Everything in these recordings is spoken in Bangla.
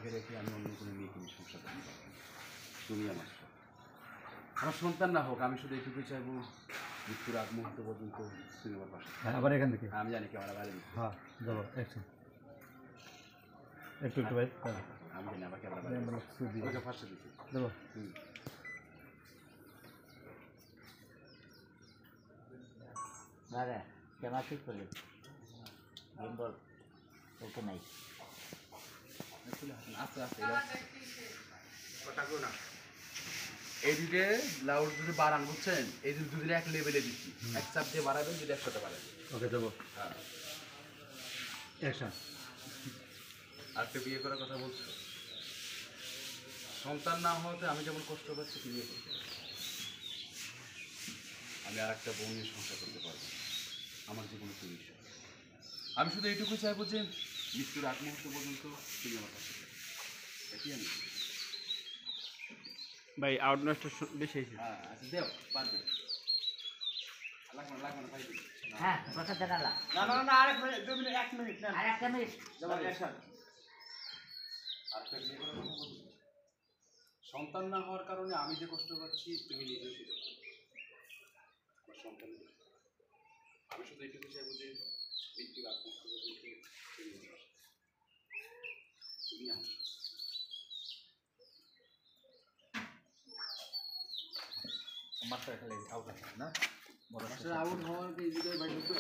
তোমাকে রেখে আমি অন্য কোনো মেয়েকে নিয়ে সংসার করতে পারবো না। তুমি আমার আমার সন্তান না হোক, আমি শুধু এইটুকুই চাইবো মৃত্যুর আগ মুহূর্ত পর্যন্ত তুমি আমার পাশে। হ্যাঁ আবার এখান থেকে আমি জানি ক্যামেরা বাইরে দিচ্ছি। হ্যাঁ যাবো একটু একটু ভাই আমি জানি আবার ক্যামেরা বাইরে আমাকে ফার্স্টে দিচ্ছি দেবো। দাদা ক্যামেরা ঠিক করলে বল ওকে নাই আস্তে আস্তে কথা কো না। এই দুটো লাউড দুটো বাড়ান, বুঝছেন? এই দুটো এক লেভেলে দিচ্ছি, এক চাপ দিয়ে বাড়াবেন, যদি একসাথে বাড়াবেন। ওকে যাবো হ্যাঁ অ্যাকশন। আজকে বিয়ে করার কথা বলছো, সন্তান না হওয়াতে আমি যেমন কষ্ট পাচ্ছি বিয়ে করতে আমি আর একটা বউ নিয়ে সংসার করতে পারবো। আমার জীবনে তুমি আমি শুধু এইটুকু চাইবো যে মৃত্যুর আগ মুহূর্ত পর্যন্ত তুমি আমার কাছে থাকো। আমি ভাই আউটনোসটা বেশি হয়েছে। হ্যাঁ আচ্ছা দেও পারবে, লাগবে না ভাই। হ্যাঁ কথা জানালা না আরেক মিনিট 2 মিনিট 1 মিনিট না আর একটা মিনিট যাবো অ্যাকশন। আরেকটা বিয়ে করার কথা বলছি, সন্তান না হওয়ার কারণে আমি যে কষ্ট পাচ্ছি তুমি নিজে সেটা আমার সন্তান। আমি শুধু এইটুকু চাইবো যে মৃত্যুর আগ মুহূর্ত পর্যন্ত তুমি আমার মাস্টার খেলে আউট আছে না মাস্টার আউট হওয়ার কি হৃদয় ভাই ঢুকবে?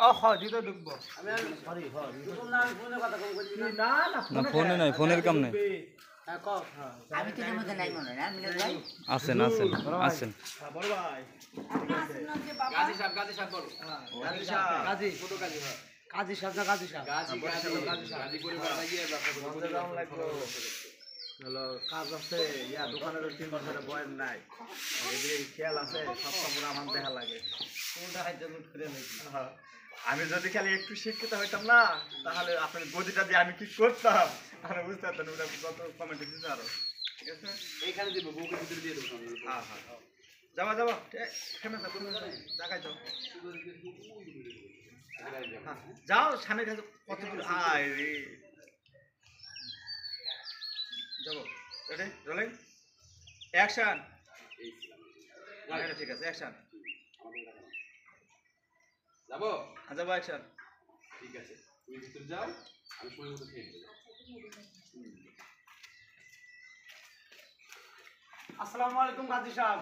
ও হ্যাঁ জিতে ঢুকবো। আমি সরি ঢুকুন না, আমি ফোনে কথা বলছি না না ফোনে নাই, ফোনের কাম নাই। হ্যাঁ কও। হ্যাঁ আমি তো এর মধ্যে নাই মনে হয় না মিনাজ ভাই আছেন বড় ভাই গাজী সাহেব বলো। গাজী সাহেব গাজী কত গাজী? হ্যাঁ গাজী সাহেব না গাজী সাহেব গাজী পরিবার লাগিয়ে ব্যবসা করতে হলো কাজ আছে ইয়া দোকানের 3 বছরের বয়স নাই, এদিকে খেয়াল আছে, সব সময় আমার দেখা লাগে। কোনটা হাইতে লুট করে নাকি? আমি যদি খালি একটু শিক্ষিত হইতাম না, তাহলে আপনার গদিটা দিয়ে আমি কি করতাম আর বুঝতে পারতেন। ওটা কত কমেন্টে দিতে আরো ঠিক আছে। এইখানে দিব, বউকে ভিতরে দিয়ে দেবো। হ্যাঁ যাবা খেমে থাকো, জায়গায় যাও। যাও স্বামীর কাছে কতগুলো আয় রে। যাবো রেডি রোলিং অ্যাকশন। ঠিক আছে অ্যাকশন। যাবো যাবো অ্যাকশন। ঠিক আছে, তুমি ভিতরে যাও, আমি সময় মতো খেয়ে নেবো। আসসালামু আলাইকুম গাজী সাহেব।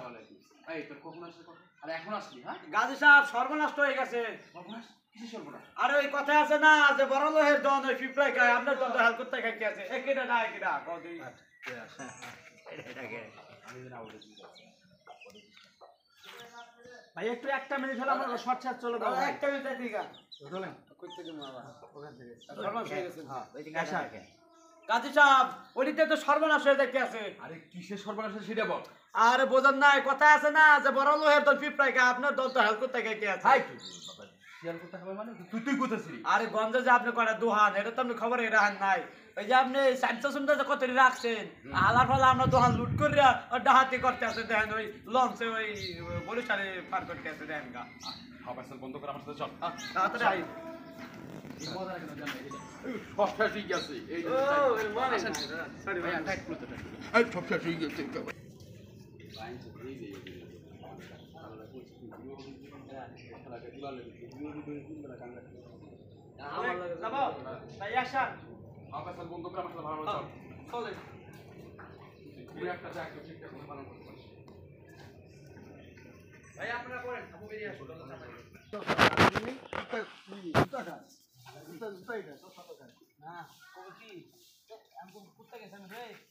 এই তোর কখন আসলে কথা? আরে এখন আসলি? হ্যাঁ গাজী সাহেব সর্বনাশ হয়ে গেছে। সর্বনাশ? কিসের সর্বনাশ? আর ওই কথা আছে না যে বড় লোহের দন ওই পিঁপড়ায় খায়, আপনার দন তো হালকুত্তা খাইতে আছে। একেটা না একেটা কদি আমি যেন আউটে দিয়ে যাচ্ছি। ভাই একটু একটা মিনিট হলো আমার শর্ট শর্ট চলে দাও। একটা মিনিট ঠিক আছে চলেন কই থেকে আবার ওখান থেকে সর্বনাশ হয়ে গেছে। হ্যাঁ ওইদিকে আসা রাখেন গাজী সাহেব ওইদিকে তো সর্বনাশ হয়ে যাইতে আছে। আরে কিসের সর্বনাশ সেটা বল। আর বোঝেন না কথা আছে না যে বড় লোহের দল পিঁপড়ায় খায়, আপনার দল তো হালকুত্তা খাইতে আছে। হাই তুই বাবা শিয়াল করতে হবে মানে তুই কোথাছিলি? আরে গঞ্জে যে আপনি কটা দোহান, এটা তো আপনি খবরে রাখেন নাই। ওই যে আপনি সাইন্সা সুন্দর যে কত রাখছেন, আলার ফলে আমরা দোহান লুট করিয়া ওর ডাহাতি করতে আছে। দেখেন ওই লঞ্চে ওই বরিশালে পার করতে আছে দেখেন গা। হাবাসল বন্ধ করে আমার সাথে চল। তাড়াতাড়ি আই। এই মজা কেন জান এই সবটা ঠিক আছে। এই ও মানে সরি ভাই টাইট করতে টাইট। এই সবটা ঠিক আছে। লাইন তো এই যে আল্লাহ কইছে কথা লাগে দিলালে দিলা কাঙ্গা। যাবো ভাই অ্যাকশন। হাবাসল বন্ধ করে আমার সাথে ভালো চল। চলে তুই একটা যা একটু ঠিকঠাক করে পালন করতে পারছিস। ভাই আপনারা করেন, আপু বেরিয়ে আসুন।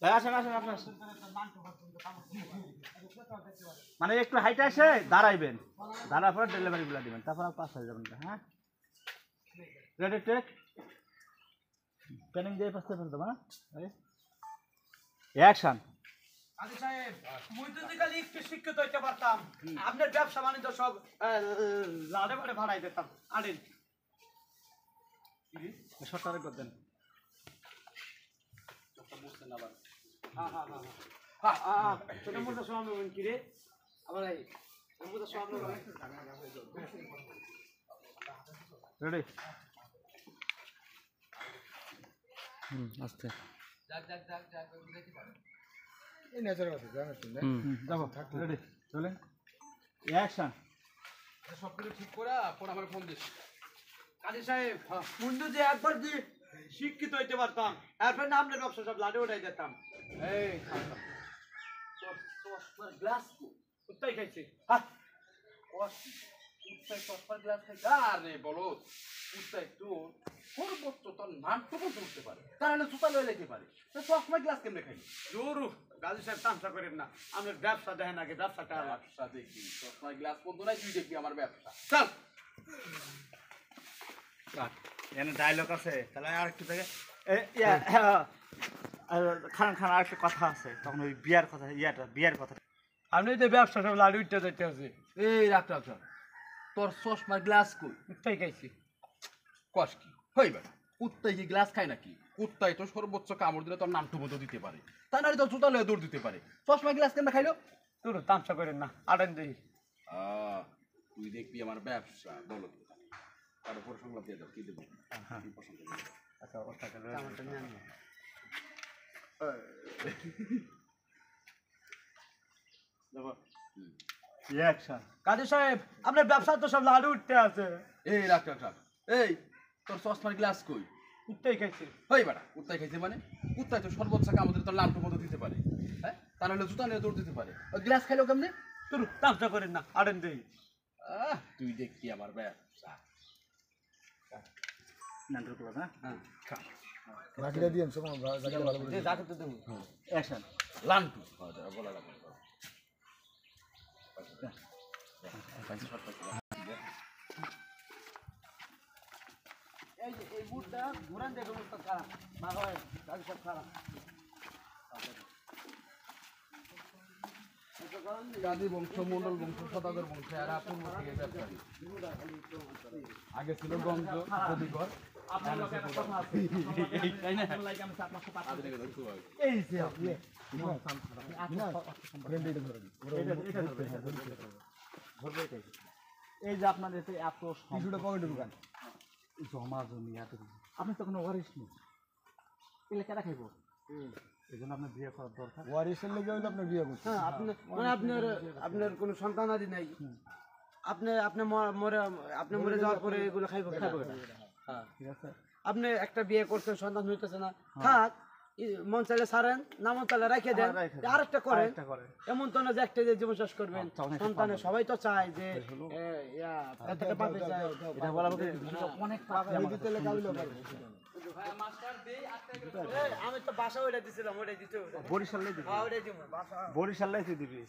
ভাই আসেন আসেন আপনার মানে একটু হাইটে এসে দাঁড়াইবেন, দাঁড়ার পর ডেলিভারি গুলা দিবেন, তারপর আর পাস হয়ে যাবেন। হ্যাঁ রেডি টেক প্যানিং দিয়ে পাস করবেন তো না অ্যাকশন। গাজী সাহেব মুই যদি খালি একটু শিক্ষিত হইতে পারতাম, আপনার ব্যবসা বাণিজ্য সব লাড়ে বাড়ে ভাড়াই দিতাম। আনেন সরকারে করতেন। ছোট মোটো সব কি রে আবার সব রেডি আস্তে রেডি চলেন অ্যাকশন সবকিছু ঠিক করে পরে আমার ফোন দিস। কাজী সাহেব মুন্ডু যে একবার যে শিক্ষিত হইতে পারতাম এরপর না আপনার ব্যবসা সব লাডে উঠাই যেতাম। এই থাম থাম। চশমার গ্লাস কোথায় খাইছে? উৎসাহ চশমার গ্লাস খাই আরে বলো উৎসাহ তো সর্বোচ্চ তোর নামটুকু তুলতে পারে তার হলে জুতা লয়ে যেতে পারে তো চশমার গ্লাস কেমনে খাই জোরু কাজী সাহেব তামসা করেন না, আপনার ব্যবসা দেখেন আগে, ব্যবসাটা আমার। ব্যবসা দেখবি চশমার গ্লাস বন্ধু নাই তুই দেখবি আমার ব্যবসা চল। এখানে ডায়লগ আছে তাহলে আর একটু থেকে খান খান আর একটা কথা আছে তখন ওই বিয়ার কথা বিয়ার কথা আপনি যে ব্যবসা সব লাডে উঠতে যাইতে আছে এই রাখ রাখ রাখ। তোর চশমার গ্লাস কই কোথায় খাইছে? কস কি হইবে কুত্তাই কি গ্লাস খায় নাকি? কুত্তাই তো সর্বোচ্চ কামড় দিলে তোর নামটুকু তো দিতে পারে তা নাহলে তোর জুতা লয়ে দৌড় দিতে পারে চশমার গ্লাস কেমনে খাইলো? জোরু তামসা করেন না, আটেন দেখি। তুই দেখবি আমার ব্যবসা বলো তো তার উপর সংলাপ দিয়ে দাও কি দেবো কি পছন্দ করবি? অ্যাকশন কাজী সাহেব আপনার ব্যবসা তো সব লাডে উঠতে আছে, এই রাখ রাখ রাখ। এই তোর চশমার গ্লাস কই? কোথায় খাইছে? হই বেটা কুত্তাই খাইছে মানে কুত্তাই তো সর্বোচ্চ কামড় দিলে তোর নামটুকু তো দিতে পারে হ্যাঁ তা নাহলে জুতা নিয়ে দৌড় দিতে পারে ওই গ্লাস খাইলো কেমনে? জোরু তামসা করেন না, আটেন দেখি। তুই দেখবি আমার ব্যবসা নান্টুকুলো না হ্যাঁ যে যাকে তো দেবো। অ্যাকশন লান্টু বলা লাগবে এই যে এই বুটটা ঘুরান দেখে বুটটা খারাপ না হয় কাজী সাহেব খারাপ। গান্ধী বংশ মন্ডল বংশ সদাগর বংশ এরা পূর্ব থেকে ব্যবসায়ী আগে ছিল গঞ্জ নদীগড় আপনার লোক একটা কথা আছে, তাই না এই যে আপনি এই যে আপনাদের এত জমা জমি এত আপনি তো কোনো ওয়ারিশ নেই এলে কেনা খাইব এই জন্য আপনার বিয়ে করার দরকার ওয়ারিসের লেগে হইলে আপনার বিয়ে করছে হ্যাঁ আপনি মানে আপনার কোনো সন্তান আদি নাই, আপনি মরে যাওয়ার পরে এগুলো খাইবো হ্যাঁ ঠিক আছে আপনি একটা বিয়ে করছেন সন্তান হইতেছে না, থাক মন চাইলে ছাড়েন না মন চাইলে রেখে দেন আরেকটা করেন। এমন তো না যে একটা যে জীবন শেষ করবেন, সন্তানের সবাই তো চায় যে পেটটা পাবে চায় এটা বলা বলতে অনেক আমি তো বাসা ওইটা দিছিলাম, ওইটাই দিতে বরিশালে দিবি ওইটাই দিব বাসা। বরিশালে দিবি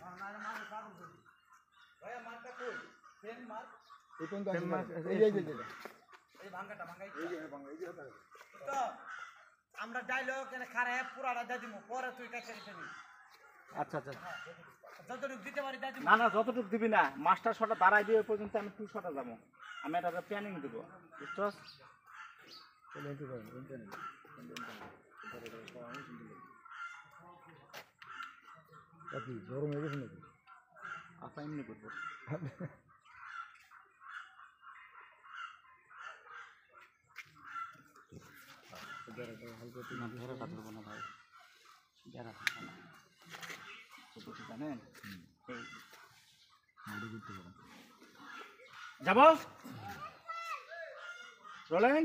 তো আমরা ডাইলগ এনে খারে পুরাটা দিয়ে দিব, পরে তুই কাছে দিতে নি আচ্ছা আচ্ছা যতটুকু দিতে পারি দিয়ে দিব। না না যতটুকু দিবি না মাস্টার শটা দাঁড়াই দিয়ে পর্যন্ত আমি 2 শটা যাবো আমি একটা প্ল্যানিং দেবো বুঝছস গরম হয়ে গেছে নাকি? আচ্ছা এমনি করবো ধরবো না ভাই জানেন যাব রোলিং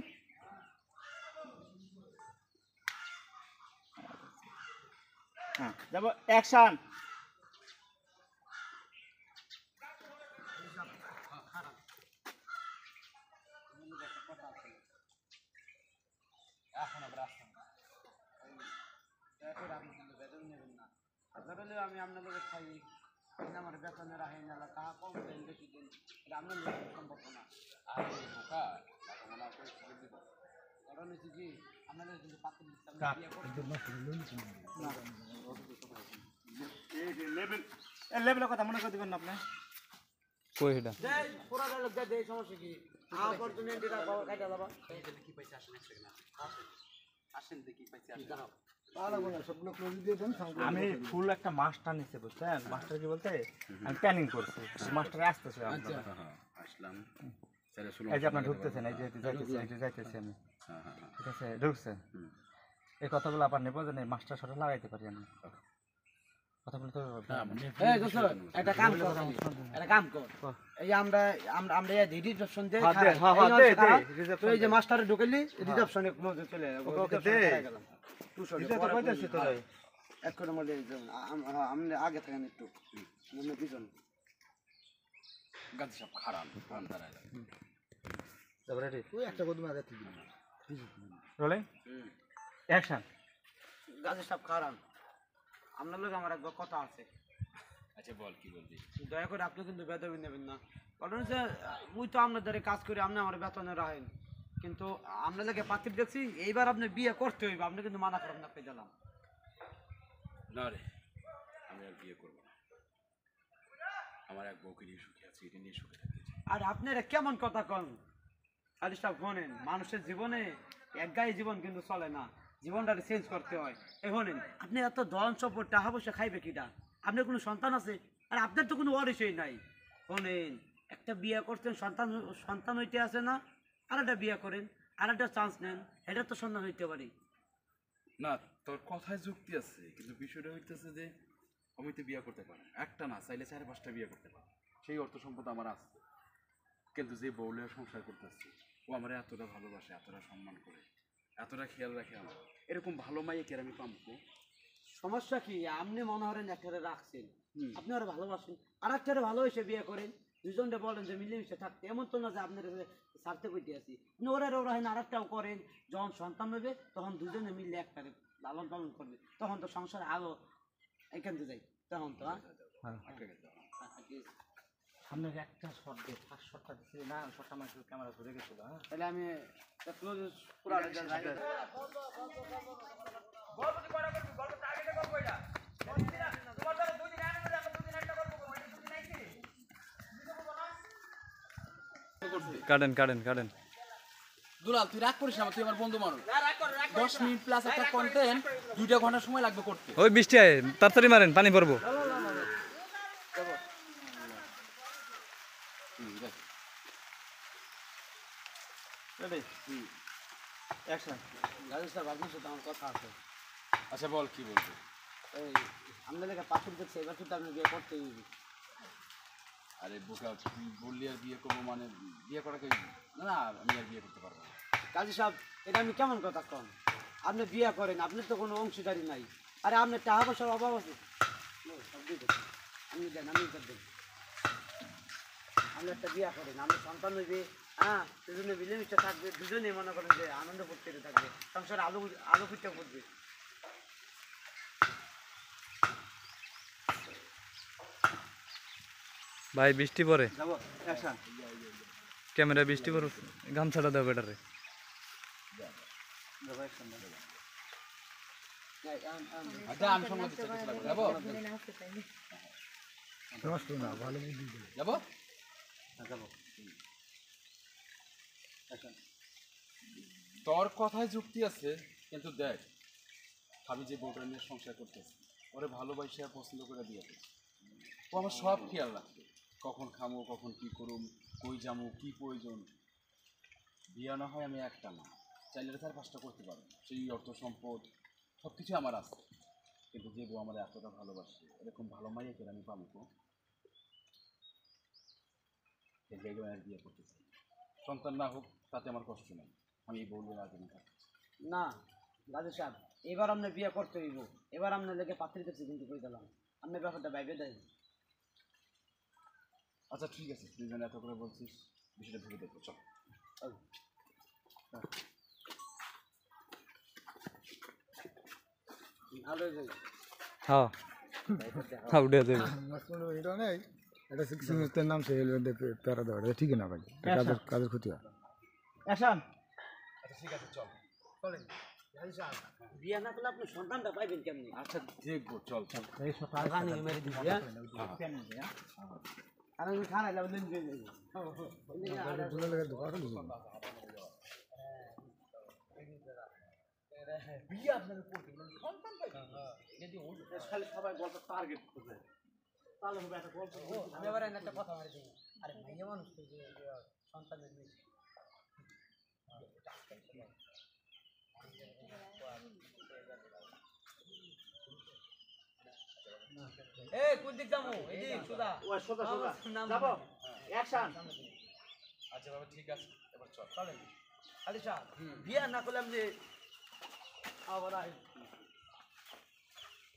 হ্যাঁ যাব অ্যাকশন আমি আপনাদের খাই আমার বেতনের রাখি না টাকা কম দেন বেশি দিন এটা আপনার লোক সম্ভব না। কারণ হচ্ছে কি আপনাদের কিন্তু পাত্র লেভেলের কথা মনে করে দিবেন না আপনি কই এটা পুরা লোক দেয় সমস্যা কি অপরচুনিটি কাটা যাবা কি পাইছে আসেন দেখি পাইছে সবগুলো ক্লোজ দিয়ে দেন। আমি ফুল একটা মাস্টার নিতে বুঝছেন মাস্টার কি বলতে আমি প্ল্যানিং করছি মাস্টার আসতেছে আসলাম এই যে আপনার ঢুকতেছেন এই যে যাইতেছি আমি ঠিক আছে ঢুকছেন এই কথাগুলো আবার নেবো যে মাস্টার সাথে লাগাইতে পারি আমি কথাগুলো তো এই দোস্ত একটা কাম কর একটা কাম কর এই যে আমরা আমরা এই রিসেপশন দে তো এই যে মাস্টারে ঢুকলি রিসেপশনে ক্লোজে চলে গেলাম এটা তো কইতাছি তো এক করে মধ্যে আমরা আগে থাকেন একটু আমরা দুজন গাছি সব খারাপ তারা তারপরে রেডি তুই একটা কদম আগে তুই রোলিং অ্যাকশন গাছে সব খারাপ আপনার লোক আমার একবার কথা আছে আচ্ছা বল কি বলবি দয়া করে আপনি কিন্তু বেতন নেবেন না কারণ যে মুই তো আপনাদের কাজ করি আপনি আমার বেতনে রাখেন কিন্তু আপনাদেরকে পাত্রী দেখছি এইবার আপনি বিয়ে করতে হইবে আপনি কিন্তু মানা করেন না পেয়ে দিলাম না রে আমি আর বিয়ে করবো না আমার এক বউকে নিয়ে সুখী আছে এটা নিয়ে সুখে থাকতে চাই। আর আপনারা কেমন কথা কন আরে সব শোনেন মানুষের জীবনে একগাই জীবন কিন্তু চলে না জীবনটা চেঞ্জ করতে হয় এই শোনেন আপনি এত ধন সম্পদ টাকা পয়সা খাইবে কিটা আপনার কোনো সন্তান আছে আর আপনার তো কোনো অরিসই নাই শোনেন একটা বিয়ে করছেন সন্তান সন্তান হইতে আছে না আর একটা বিয়ে করেন আর একটা চান্স নেন এটা তো সন্তান হইতে পারি না তোর কথায় যুক্তি আছে কিন্তু বিষয়টা হইতেছে যে আমি তো বিয়ে করতে পারি একটা না চাইলে 4-5টা বিয়ে করতে পারি সেই অর্থ সম্পদ আমার আছে কিন্তু যে বউলে সংসার করতেছে ও আমার এতটা ভালোবাসে এতটা সম্মান করে এতটা খেয়াল রাখে আমার এরকম ভালো মাইয়ে কে আমি পাবো সমস্যা কি আপনি মনে করেন একটারে রাখছেন আপনি ওরা ভালোবাসেন আর একটারে ভালোবেসে বিয়ে করেন দুজনটা বলেন যে মিলেমিশে থাকতে এমন তো না যে আপনার ছাড়তে কইতে আছি আপনি ওরা হেন আর একটাও করেন যখন সন্তান হবে তখন দুজনে মিলে একটারে লালন পালন করবে তখন তো সংসারে আলো এখান থেকে যাই তখন তো সামনে একটা শট দে ফার্স্ট শটটা দিছি না শটটা আমার ক্যামেরা ধরে গেছিল হ্যাঁ তাহলে আমি পুরা কাটেন কাটেন কাটেন দুলাল তুই রাগ করিস না তুই আমার বন্ধু মানুষ 10 মিনিট প্লাস একটা কন্টেন্ট 2 ঘন্টা সময় লাগবে করতে ওই বৃষ্টি আয় তাড়াতাড়ি মারেন পানি পড়বো রেডি অ্যাকশন রাজেশ সাহেব আপনার সাথে আমার কথা আছে আচ্ছা বল কি বলবি এই আপনাদের পাথর দেখছে এবার কিন্তু আপনি বিয়ে করতেই হবে আরে বোকা তুই বললি আর বিয়ে করবো মানে বিয়ে করাকে না আমি আর বিয়ে করতে পারবো না কাজী সাহেব এটা আমি কেমন কথা কন আপনি বিয়ে করেন আপনার তো কোনো অংশীদারি নাই আরে আপনার টাকা পয়সার অভাব আছে সব দিয়ে দেন আমি দেন আমি দেন আপনি একটা বিয়ে করেন আপনার সন্তান হইবে হ্যাঁ দুজনে মিলেমিশে থাকবে দুজনে মনে করেন যে আনন্দ করতে থাকবে সংসারে আলো আলো ফুটে ফুটবে ভাই বৃষ্টি পড়ে যাবো অ্যাকশন ক্যামেরা বৃষ্টি পড়ে গামছাটা দাও বেটারে যাবো অ্যাকশন আচ্ছা আমি সঙ্গে দিতে লাগবে যাবো নষ্ট না ভালো বুদ্ধি দিলে যাবো যাবো তোর কথায় যুক্তি আছে কিন্তু দেখ আমি যে বউটা নিয়ে সংসার করতেছি ওরে ভালোবাসি আর পছন্দ করে দিয়ে ও আমার সব খেয়াল রাখবে কখন খামো কখন কি করুম কই যামো কি প্রয়োজন বিয়া না হয় আমি একটা না চাইলে 4-5টা করতে পারবো সেই অর্থ সম্পদ সব কিছু আমার আছে কিন্তু যে বউ আমার এতটা ভালোবাসে এরকম ভালো মাইয়া করে আমি পাবো এই জায়গায় আর বিয়ে করতে চাই সন্তান না হোক তাতে আমার কষ্ট নেই আমি এই বউলে রাজি না থাকতে না রাজু সাহেব এবার আপনার বিয়ে করতে হইব এবার আপনার লেগে পাত্রী দেখছি কিন্তু কই দিলাম আপনার ব্যাপারটা ভাইবে দেয় আচ্ছা ঠিক আছে তুই যেন এত করে বলছিস বিষয়টা ভেবে দেখবো চল ভালো যাই হ্যাঁ হ্যাঁ উঠে যাবে নষ্ট এটা নেই এটা সিক্সিনের নাম সে প্যারা দেওয়া এটা ঠিক না ভাই কাজের কাজের ক্ষতি হয় অ্যাকশন আচ্ছা ঠিক আছে চল চলেন রাজু সাহেব বিয়ে না করলে আপনি সন্তানটা পাইবেন কেমনি আচ্ছা দেখবো চল চল এই শটটা খানি মেরে দিবি হ্যাঁ আর আমি খানা লাভ দিন দিয়ে দেব দুটো লেগে দোকান দিবি বিয়ে আপনাদের করতে বলেন সন্তান পাইবেন যদি খালি সবাই গল্প টার্গেট করবে তাহলে হবে একটা গল্প আমি এবার একটা কথা মারি দিই আরে মাইয়া মানুষ তো যে সন্তানের মেয়ে এই কোন দিক যাবো এদিক সুদা ওই সোজা সোজা নাম যাবো অ্যাকশন আচ্ছা বাবা ঠিক আছে এবার চল চলেন আলিশা বিয়া না করলাম যে আবার আই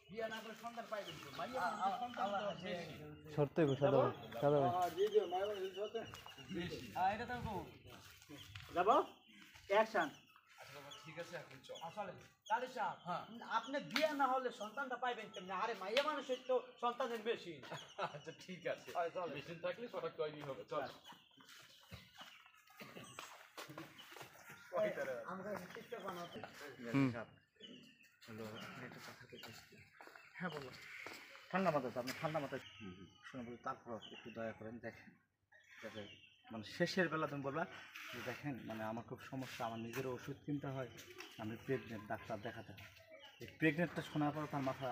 বিয়া না করে সন্তান পাইবেন তো মাইয়া সন্তান তো বেশি। সরতে সাদা ভাই সাদা ভাই এটা তো গো যাবো অ্যাকশন ঠিক আছে এখন চল আসলে আলিশা আপনি বিয়া না হলে সন্তানটা পাইবেন কেমনে আরে মাইয়া মানুষের তো সন্তানের বেশি আচ্ছা ঠিক আছে মেশিন থাকলে সবার তৈরি হবে চল আমরা টিকটক বানাতে হ্যাঁ বলো ঠান্ডা মাথায় তো আপনি ঠান্ডা মাথায় শুনে বলি তারপর একটু দয়া করেন দেখেন যাতে মানে শেষের বেলা তুমি বলবা যে দেখেন মানে আমার খুব সমস্যা আমার নিজেরও ওষুধ কিনতে হয় আমি প্রেগনেন্ট ডাক্তার দেখাতে হয় এই প্রেগনেন্টটা শোনার পর তার মাথা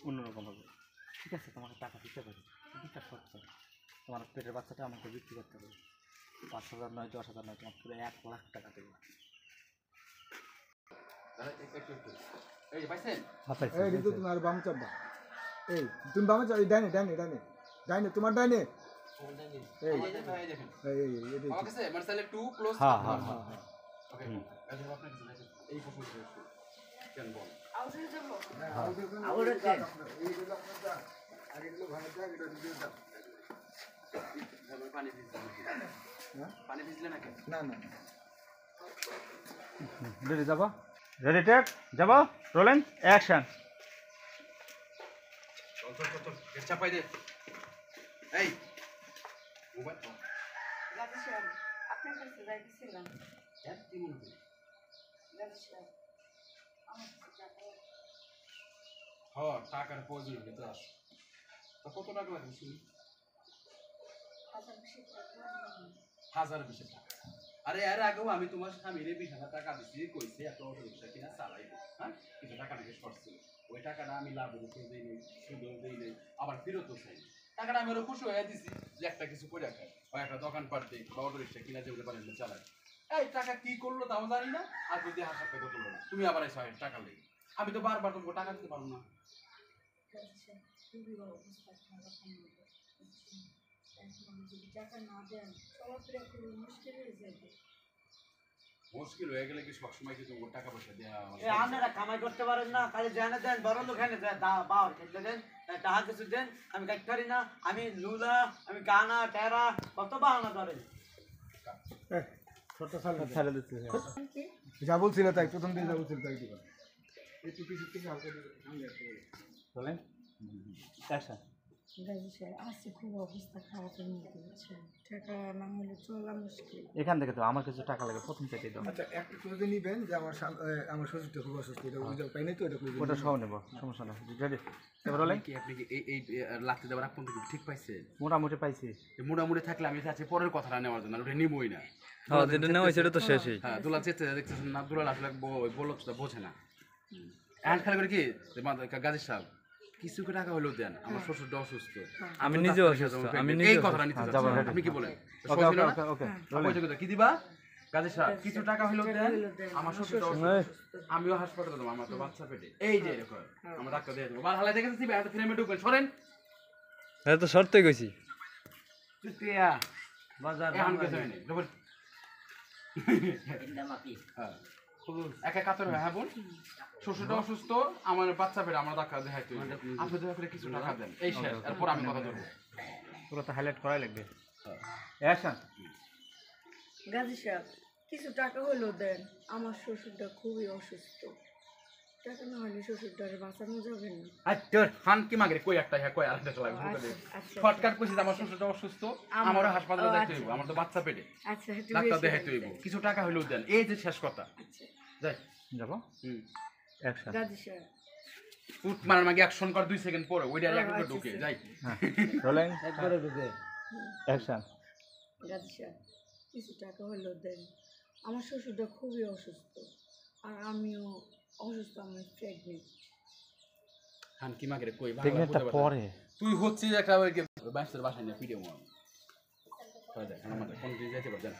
অন্যরকম হবে ঠিক আছে তোমাকে টাকা দিতে পারি দুটা শর্ত তোমার পেটের বাচ্চাটা আমাকে বিক্রি করতে হবে 5,000 নয় 10,000 নয় তোমার পুরো 1 লাখ টাকা দেবো এই যে পাইছেন এই ঋতু তোমার বাম চাপবা এই তুমি বামে চাপ ডাইনে ডাইনে ডাইনে ডাইনে তোমার ডাইনে এই এই যে ভাই দেখেন এই এই এই আমার কাছে মার্সালে 2 ক্লোজ হ্যাঁ হ্যাঁ হ্যাঁ ওকে এই যে আপনি এই প্রশ্ন কেন বল পানি ভিজলে পানি ভিজলে না কেন না না রেডি যাবো রেডি টেক যাবো রোলিং অ্যাকশন চল চল চল চল এর চাপাই দে এই মোবাইল আপনার কাছে যাইতেছিলাম এত কি মনে করি হ্যাঁ টাকার প্রয়োজন হলে তো আস তো কত টাকা লাগবে শুনি 1,020 টাকা আরে এর আগেও আমি তোমার স্বামীরে 20,000 টাকা দিচ্ছি কইছি একটা অটো রিক্সা কিনা চালাইবো হ্যাঁ কিছু টাকা নাকি শর্ট ছিল ওই টাকাটা আমি লাভের উপর দিই নেই সুদও দিই নেই আবার ফেরতও চাই টাকাটা আমি আরো খুশি হয়ে দিছি যে একটা কিছু করে খাই বা একটা দোকান পাট দিই বা অটো রিক্সা কিনা যেগুলো পারেন চালাই এই টাকা কি করলো তাও জানি না আর যদি হাসা পেতে করলো না তুমি আবার এসে টাকা লেগে আমি তো বারবার তোমাকে টাকা দিতে পারবো না টাকা না দেন চলাফেরা খুবই মুশকিল হয়ে যাবে মুশকিল হয়ে গেলে কি সবসময় কি তোমার টাকা পয়সা দেওয়া এ আপনারা কামাই করতে পারেন না খালি জানে দেন বড় লোক এনে দেন বাওয়ার খেতে দেন টাকা কিছু দেন আমি কাজ পারি না আমি লুলা আমি গানা টেরা কত বাহানা করেন ছোট সাল ছেড়ে দিচ্ছি যা বলছিল তাই প্রথম দিন যা বলছিল তাই দিবা একটু কিছু থেকে হালকা রোলিং অ্যাকশন আজকে খুব অবস্থা খারাপের মধ্যে আছে টাকা না হলে চলা মুশকিল এখান থেকে তো আমার কিছু টাকা লাগে প্রথম থেকে দাও আচ্ছা একটা ক্লোজে নিবেন যে আমার শ্বশুরটা খুব অসুস্থ এটা বুঝতে পাই নাই তো এটা ক্লোজে ওটা সহ নেব সমস্যা না রেডি এবার রোলিং কি আপনি কি এই লাগতে দেওয়ার আপনি কি ঠিক পাইছেন মোটামুটি পাইছি মোটামুটি থাকলে আমি চাচ্ছি পরের কথাটা নেওয়ার জন্য আর ওটা নিবই না হ্যাঁ যেটা নেওয়া হয়েছে এটা তো শেষই হ্যাঁ দুলাল চেতে দেখতেছেন না দুলাল আসলে বলো তো বোঝে না এখন খালি করে কি গাজী সাহেব কিছু টাকা হলেও দেন আমার শ্বশুরটা অসুস্থ আমি নিজেও অসুস্থ আমি এই নিজেও কথাটা নিতে যাবো, চাচ্ছি। ready। আপনি কি বলেন ওকে ওকে ওকে ওকে রোলিং কি দিবা গাজী সাহেব কিছু টাকা হলেও দেন আমার শ্বশুরটা অসুস্থ আমিও হাসপাতালে দেবো আমার তো বাচ্চা পেটে এই যে এরকম আমার ডাক্তার দিয়ে দেবো বার হালাই দেখেছি এত ফ্রেমে ঢুকবেন সরেন এটা তো শর্তই কইছি চুটিয়া বাজার এখন কিছু হয়নি ঢুকুন। হ্যাঁ একা কাতর হয়ে হ্যাঁ বোন শ্বশুরটা অসুস্থ আমার বাচ্চা পেটে আমার ডাক্তার দেখাইতে হইবে। আপনি দয়া করে কিছু টাকা দেন এই শেষ এরপর আমি কথা ধরবো পুরো তো হাইলাইট করাই লাগবে অ্যাকশন গাজী সাহেব কিছু টাকা হলেও দেন আমার শ্বশুরটা খুবই অসুস্থ টাকা না হলে শ্বশুরটারে বাঁচানো যাবে না আর তোর ফান কি মাগরে কই একটা হ্যাঁ কই আরেকটা লাগবে আচ্ছা শর্টকাট কইছি যে আমার শ্বশুরটা অসুস্থ আমারও হাসপাতালে যাইতে হইব আমার তো বাচ্চা পেটে আচ্ছা একটু ডাক্তার বেশি দেখাইতে হইব কিছু টাকা হলেও দেন এই যে শেষ কথা আচ্ছা যাই যাব হুম অ্যাকশন গাজী সাহেব ফুট মারার মাগে অ্যাকশন কর 2 সেকেন্ড পরে ওইটা এক আচ্ছা, ঢুকে আচ্ছা। যাই হ্যাঁ রোলিং একবারে ঢুকে অ্যাকশন গাজী সাহেব কিছু টাকা হলেও দেন আমার শ্বশুরটা খুবই অসুস্থ আর আমিও অসুস্থ আমি প্রেগনেন্ট খান কি মাগরে কই প্রেগনেন্টটা পরে তুই হচ্ছিস একটা ওই বাইশের বাসায় না ভিডিও মন কই দেখ আমার কোন দিন যাইতে পারছেন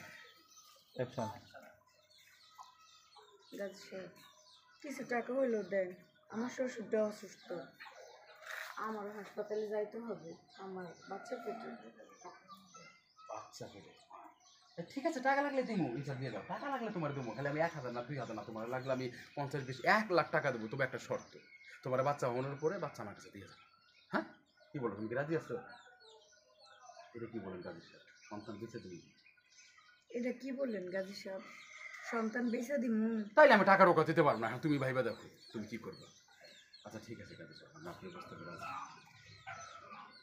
অ্যাকশন গাজী সাহেব কিছু টাকা হইলেও দেন, আমার শ্বশুরটা অসুস্থ, আমার হাসপাতালে যাইতে হবে আমার বাচ্চা পেটে। আচ্ছা করে ঠিক আছে, টাকা লাগলে দিমু, ইচ্ছা দিয়ে দাও, টাকা লাগলে তোমার দেবো, খালি আমি 1,000 না 2,000 না, তোমার লাগলে আমি 50 20 1 লাখ টাকা দেবো, তবে একটা শর্ত, তোমার বাচ্চা হওয়ার পরে বাচ্চা আমার কাছে দিয়ে যাবে। হ্যাঁ কি বলো, তুমি কি রাজি আছো? এটা কি বলেন গাজী সাহেব, সন্তান বেঁচে দিবি? এটা কি বললেন গাজী সাহেব, সন্তান বেঁচে দিমু? তাইলে আমি টাকা রোকা দিতে পারবো না, হ্যাঁ তুমি ভাইবা দেখো তুমি কি করবে। আচ্ছা ঠিক আছে গাজী সাহেব, আমি আপনার প্রস্তাবে রাজি।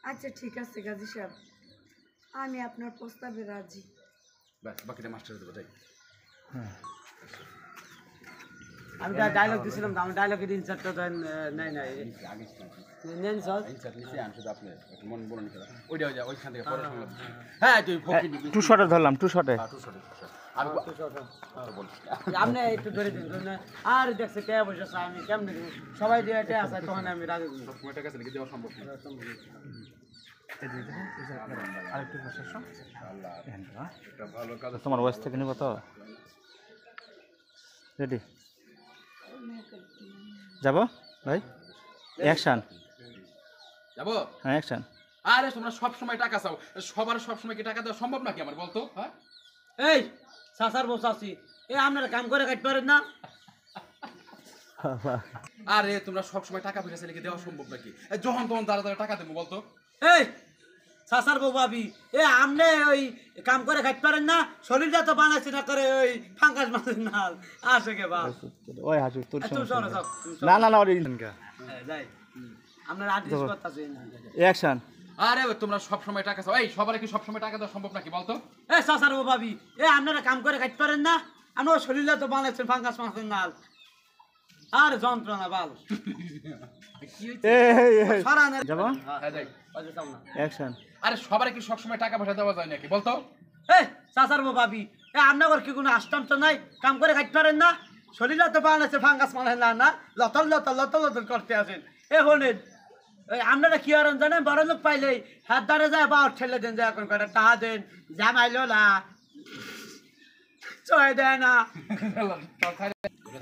আচ্ছা ঠিক আছে গাজী সাহেব, আমি আপনার প্রস্তাবে রাজি। ব্যাস বাকিটা মাস্টার দেবো, যাই। আমি ডায়লগ দিছিলাম, আমি ডায়লগের ইনসার্টটা দেন। নাই নাই আগে নেন স্যার। নিচে আমি শুধু আপনি একটু মন বলে নিতে ওইটা ওইখান থেকে পরে সংলাপ। হ্যাঁ তুই ফকির টু শটে ধরলাম, টু শটে। আমি আপনি একটু ধরে দিন আর দেখছে কে বসে আমি কেমনে দিব, সবাই দিয়ে এটা আছে তখন আমি রাজি দিব। সময়টা কাছে লিখে দেওয়া সম্ভব না। আরেকটু বসে একটা ভালো কাজ তোমার ওয়েস্ট থেকে নিব তো। রেডি, যাব ভাই? অ্যাকশন। যাবো? হ্যাঁ অ্যাকশন। আরে তোমরা সব সময় টাকা চাও, সবার সব সময় কি টাকা দেওয়া সম্ভব নাকি আমার বলতো? হ্যাঁ এই সাসার বস আছি, এ আপনারা কাম করে কাটতে পারেন না? আরে তোমরা সব সময় টাকা পয়সা লিখে দেওয়া সম্ভব নাকি? যখন তখন দাঁড়া দাঁড়া টাকা দেবো বলতো? এই সাসার বউ ভাবি, এ আপনি ওই কাম করে খাইতে পারেন না? শরীরটা তো বানাইছি না করে ওই ফাঙ্গাস মাছের নাল আসে কে বাপ। ওই হাজু তোর তুমি সরো সব, না না না ওই যাই আপনার আর্টিস্ট করতেছেন। অ্যাকশন। আরে তোমরা সব সময় টাকা চাও, এই সবার কি সব সময় টাকা দেওয়া সম্ভব নাকি বলতো? এ সাসার বউ ভাবি, এ আপনারা কাম করে খাইতে পারেন না? আমার শরীরটা তো বানাইছেন ফাঙ্গাস মাছের নাল আর যন্ত্রণা বাল। সরানের যাব? হ্যাঁ যাই। অ্যাকশন। আরে সবার কি সব সময় টাকা পয়সা দেওয়া যায় নাকি বলতো? এই চাচার বউ ভাবি, এ আপনার কি কোনো আষ্টাম তো নাই? কাম করে খাইতে পারেন না? শরীরটা তো বানাইছে ফাঙ্গাস মানে না লতল লতল লতল লতল করতে আছেন। এ হলেন ওই আপনারা কি আরেন জানেন, বড় লোক পাইলেই হাত ধরে যায় বা ঠেলে দেন, যে এখন করে টাহা দেন, জামাইলো না চয় দেয় না।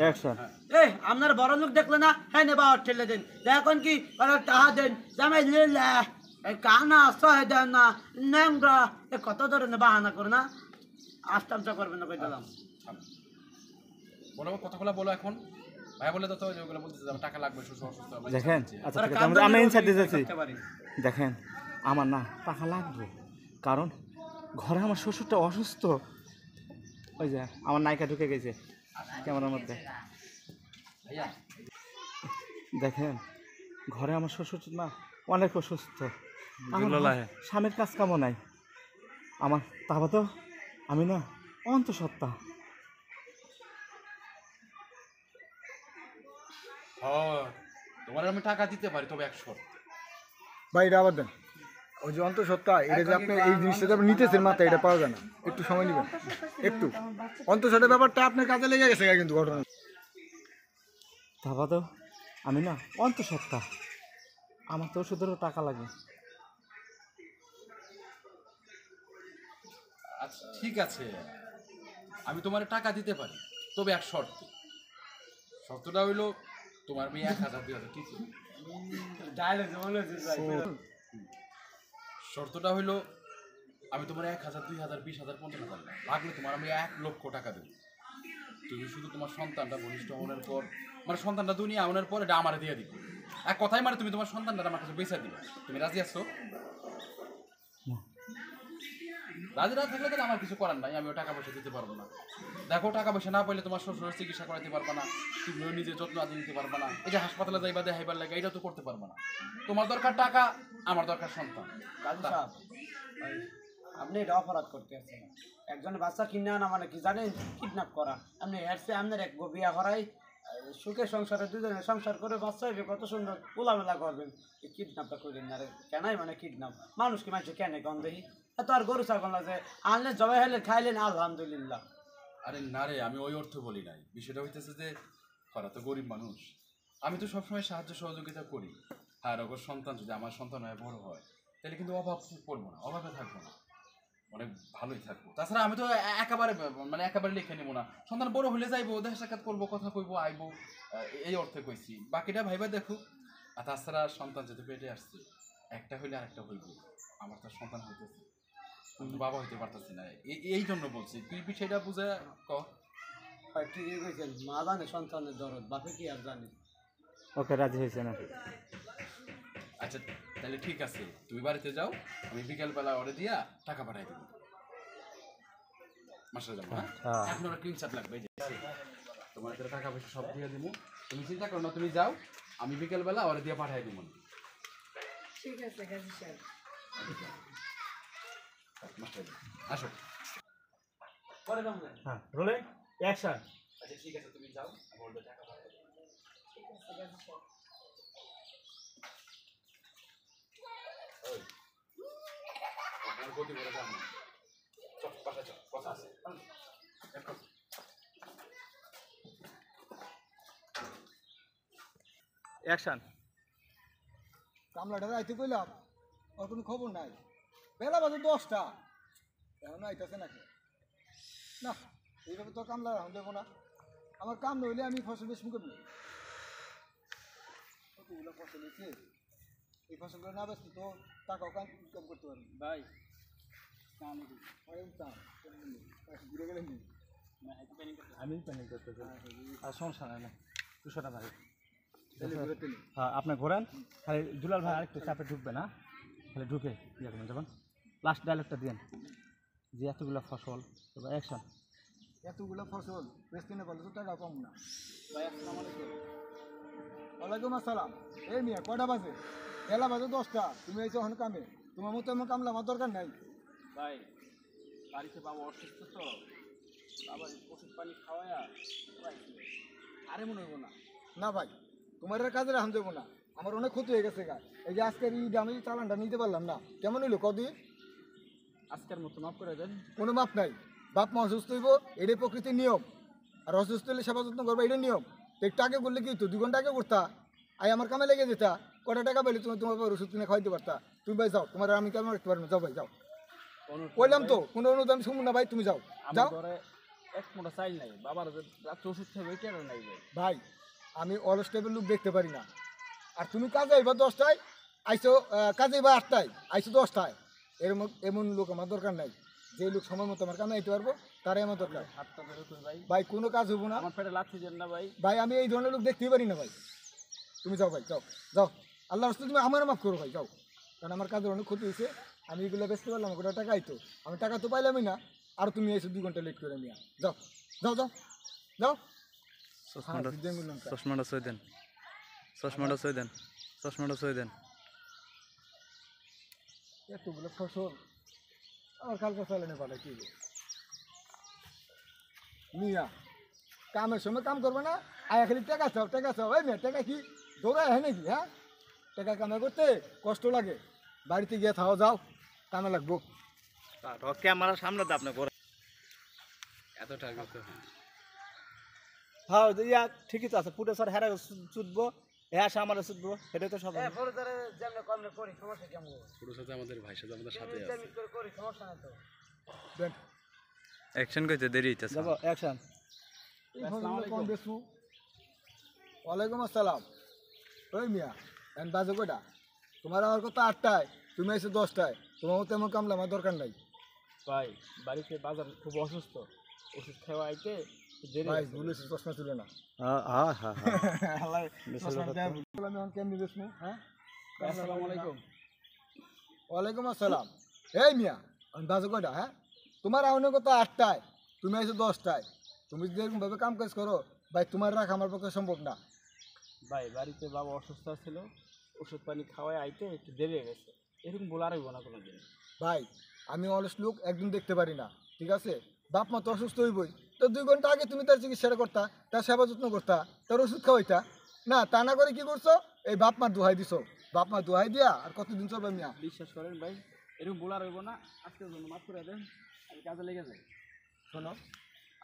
অ্যাকশন। এই আপনার বড় লোক দেখলে না, হ্যাঁ নে বা ঠেলে দেন, যে এখন কি টাহা দেন, জামাই লেলা কানা সহে দেন না ন্যাংরা, এ কত ধরনের বাহানা করে না, আষ্টামচা করবেন না কই দিলাম। বলো কথাগুলো বলো এখন। ভাই বলে তো ওইগুলো বলতেছে আমার টাকা লাগবে, শ্বশুর অসুস্থ। দেখেন আচ্ছা ঠিক আছে, আমরা ইনসাইড দিতেছি। দেখেন আমার না টাকা লাগবে, কারণ ঘরে আমার শ্বশুরটা অসুস্থ। ওই যে আমার নায়িকা ঢুকে গেছে ক্যামেরার মধ্যে। দেখেন ঘরে আমার শ্বশুর না অনেক অসুস্থ, আমার স্বামীর কাজ কামও নাই আমার, তারপর আমি না অন্তঃসত্ত্বা। হ্যাঁ তোমার আমি টাকা দিতে পারি, তবে 1 শর্ত। ভাই এটা আবার দেন, ওই যে অন্তঃসত্ত্বা, এটা যে আপনি এই জিনিসটা যে আপনি নিতেছেন মাথায়, এটা পাওয়া যায় না, একটু সময় নেবেন একটু। অন্তঃসত্ত্বার ব্যাপারটা আপনার কাজে লেগে গেছে কিন্তু ঘটনা। তারপর আমি না অন্তঃসত্ত্বা, আমার তো ওষুধেরও টাকা লাগে। আচ্ছা ঠিক আছে, আমি তোমার টাকা দিতে পারি, তবে 1 শর্ত। শর্তটা হইলো তোমার আমি 1,000 2,000 কিছু। শর্তটা হইলো আমি তোমার 1,000 2,000 20,000 15,000 লাগলে তোমার আমি 1 লক্ষ টাকা দেবো। তুমি শুধু তোমার সন্তানটা ঘনিষ্ঠ হওয়ার পর, মানে সন্তানটা দুনিয়া আনার পর এটা আমার দিয়ে দিবে। এক কথাই মানে তুমি তোমার সন্তানটা আমার কাছে বেঁচে দিবে। তুমি রাজি আছো? রাজি না থাকলে তাহলে আমার কিছু করার নাই, আমিও টাকা পয়সা দিতে পারবো না। দেখো টাকা পয়সা না পাইলে তোমার শ্বশুরের চিকিৎসা করাতে পারবা না, তুমিও নিজের যত্ন আদি নিতে পারবা না, এই যে হাসপাতালে যাইবা দেখাইবার লাগে এটা তো করতে পারবা না। তোমার দরকার টাকা, আমার দরকার সন্তান। আপনি এটা অপরাধ করতে আছেন। একজন বাচ্চা কিনে আনা মানে কি জানেন? কিডন্যাপ করা। আপনি এরসে আপনার এক বিয়া করাই সুখে সংসারে দুজনে সংসার করে বাচ্চা হইবে, কত সুন্দর খোলামেলা করবেন। এই কিডন্যাপটা করেন না রে, কেনাই মানে কিডন্যাপ। মানুষ কি মানুষ কেনে কম দেখি? এত আর গরু ছাগল আছে, আনলে জবাই হলে খাইলেন আলহামদুলিল্লাহ। আরে না রে, আমি ওই অর্থ বলি নাই। বিষয়টা হইতেছে যে ওরা তো গরিব মানুষ, আমি তো সবসময় সাহায্য সহযোগিতা করি। আর ওর সন্তান যদি আমার সন্তান হয় বড় হয়, তাহলে কিন্তু অভাব পড়বো না, অভাবে থাকবো না। অনেক ভালোই থাকবো। তাছাড়া আমি তো একেবারে লিখে নিব না, সন্তান বড় হলে যাইবো, দেখা সাক্ষাৎ করবো, কথা কইবো, আইবো, এই অর্থে কইছি। বাকিটা ভাইবা দেখো। আর তাছাড়া সন্তান যদি পেটে আসছে, একটা হইলে আরেকটা হইব। আমার তো সন্তান হইতেছে, কিন্তু বাবা হইতে পারতেছি না, এই জন্য বলছি। তুই বিষয়টা বুঝে ক। ঠিকই কইছেন, মা জানে সন্তানের দরদ, বাপে কি আর জানে। ওকে, রাজি হয়েছে না? আচ্ছা তাহলে ঠিক আছে, তুমি বাড়িতে যাও, আমি বিকেলবেলা ওরে দিয়া টাকা পাঠাই দেবো। মাসে যাবো, হ্যাঁ? এখন ওরা ক্রিম চাট লাগবে, এই যে তোমার হাতে টাকা পয়সা সব দিয়ে দিব, তুমি চিন্তা করো না, তুমি যাও, আমি বিকেলবেলা ওরে দিয়ে পাঠাই দেবো। ঠিক আছে গাজী সাহেব। মাস্টার আসো। পরে কেমন? হ্যাঁ, রোলিং অ্যাকশন। আচ্ছা ঠিক আছে, তুমি যাও, আমি ওর টাকা পাঠাই দেবো। ঠিক আছে গাজী সাহেব। আপনার গতি করে যান, চল বাসা চল, কথা আছে। অ্যাকশন। কামলাটা রাইতে কইলাম, ওর কোনো খবর নাই। বেলা বাজে 10টা, এখন আইতাছে নাকি? না, এইভাবে তো কামলা রাখুন দেবো না। আমার কাম নইলে আমি ফসল বেশ মুখে নেই। কতগুলো ফসল হয়েছে, এই ফসলগুলো না বেচতে তো টাকাও ইনকাম করতে পারবি। ভাই ঘুরে গেলেন নি? আমি প্ল্যানিং করতেছি, আর সমস্যা নাই না, 200 টাকা ভাই। তাহলে ঘুরে তেলে। হ্যাঁ, আপনি ঘোরান, খালি দুলাল ভাই আরেকটু চাপে ঢুকবে না, খালি ঢুকে ইয়ে করবেন যখন লাস্ট ডায়লগটা দিন যে এতগুলো ফসল। তবে অ্যাকশন। এতগুলো ফসল বেচতে না পারলে তো টাকা কম না। ভাই আসসালামু আলাইকুম। ওয়ালাইকুম আসসালাম। এই মিয়া কয়টা বাজে? বেলা বাজে 10টা, তুমি এসে এখন কামে। তোমার মতো এমন কামলা আমার দরকার নাই। ভাই বাড়িতে বাবা অসুস্থ তো, বাবার ওষুধ পানি খাওয়ায়া আরে মনে হইব না। না ভাই, তোমার আর কাজে রাখা দেবো না, আমার অনেক ক্ষতি হয়ে গেছে গা। এই যে আজকের ঈদ আমি চালানটা নিতে পারলাম না, কেমন হইলো কদিন? আজকের মতো মাফ করে দেন। কোনো মাপ নাই। বাপ মা অসুস্থ হইব, এটাই প্রকৃতির নিয়ম। আর অসুস্থ হলে সেবা যত্ন করবো, এটাই নিয়ম। তো একটু আগে করলে কি তো 2 ঘন্টা আগে করতা, আই আমার কামে লেগে যেতা, কটা টাকা পেলে তুমি তোমার বাবার ওষুধ কিনে খাওয়াইতে পারতা। তুমি ভাই যাও, তোমার আর আমি কেমন রাখতে পারবো না। যাও ভাই যাও, বললাম তো কোনো অনুরোধ আমি শুনবো না ভাই, তুমি যাও যাও। ঘরে এক মোটা চাইল নাই, বাবার রাত্রে ওষুধ খাবে কেন নাই ভাই? ভাই আমি অলস টাইপের লোক দেখতে পারি না। আর তুমি কাজে আইবা 10টায়, আইসো কাজে আইবা 8টায়, আইসো 10টায়। এরকম এমন লোক আমার দরকার নাই। যে লোক সময় মতো আমার কামে আইতে পারবো তারাই আমার দরকার। হাতটা ধরে কই ভাই, ভাই কোনো কাজ হবো না আমার পেটে লাথি দেন না ভাই। ভাই, আমি এই ধরনের লোক দেখতেই পারি না ভাই। তুমি যাও ভাই, যাও যাও, আল্লাহ রাস্তায় তুমি আমার মাফ করো ভাই, যাও। কারণ আমার কাজের অনেক ক্ষতি হয়েছে, আমি এগুলো বেচতে পারলাম, আমার কোনো টাকা আইতো, আমি টাকা তো পাইলামই না। আর তুমি এসে 2 ঘন্টা লেট করে নিয়ে যাও যাও যাও যাও। চশমাটা সই দেন, চশমাটা সই দেন, চশমাটা সই দেন। এতগুলো ফসল আমার কালকে চালানো পাঠাই কি মিয়া, কামের সময় কাম করবে না, আয়া খালি টাকা চাও টাকা চাও। এই মেয়ে টাকা কি দৌড়ায় হয় নাকি? হ্যাঁ, টাকা কামে করতে কষ্ট লাগে, বাড়িতে গিয়ে থাও, যাও কামে লাগবো। ক্যামেরার সামনে তো আপনি করে এত টাকা তো হ্যাঁ, ইয়া ঠিকই তো আছে। ফুটে স্যার হেরা চুদবো, হ্যাঁ সে আমার চুদবো, এটাই তো সব। পরে ধরে যেমন কমনে করি সমস্যা কেমন ছোটোর সাথে আমাদের ভাইয়ের সাথে আমাদের সাথে আছে। করি সমস্যা না তো। দেন অ্যাকশন কইতে দেরি হইতাছে। যাবো অ্যাকশন। এই ফসলগুলো কোন বেচবো? ওয়ালাইকুম আসসালাম। ওই মিয়া এখন বাজে কয়টা? তোমার আমার কথা 8টায়, তুমি এসে 10টায়। তোমার মতো এমন কামলা আমার দরকার নাই ভাই বাড়িতে বাজার খুব অসুস্থ, ওষুধ খাওয়া আইতে দেরি ভাই। ভুলেছি, প্রশ্ন ছিল না। হ্যাঁ হ্যাঁ হ্যাঁ আল্লাহ প্রশ্নটা দেয়, বললাম আমি এখন কেমনি বেচবো? হ্যাঁ, আসসালামু আলাইকুম। ওয়ালাইকুম আসসালাম। এই মিয়া আমি বাজে কয়টা? হ্যাঁ, তোমার আমার কথা 8টায়, তুমি এসে 10টায়। তুমি যদি এরকমভাবে কাম কাজ করো ভাই, তোমার রাখা আমার পক্ষে সম্ভব না। ভাই বাড়িতে বাবা অসুস্থ ছিল, ওষুধ পানি খাওয়ায় আইতে একটু দেরি হয়ে গেছে, এরকম বলার হইব না কোনোদিন। ভাই আমি অলস লোক একদিন দেখতে পারি না, ঠিক আছে? বাপ মা তো অসুস্থ হইবই, তো 2 ঘন্টা আগে তুমি তার চিকিৎসাটা করতা, তার সেবা যত্ন করতা, তার ওষুধ খাওয়াইতা না। তা না করে কি করছো? এই বাপ মা দোহাই দিছো। বাপ মা দোহাই দিয়া আর কতদিন চলবে মিয়া? বিশ্বাস করেন ভাই, এরকম বলার হইব না, আজকের জন্য মাফ করে দেন, আমি কাজে লেগে যাই। শোনো,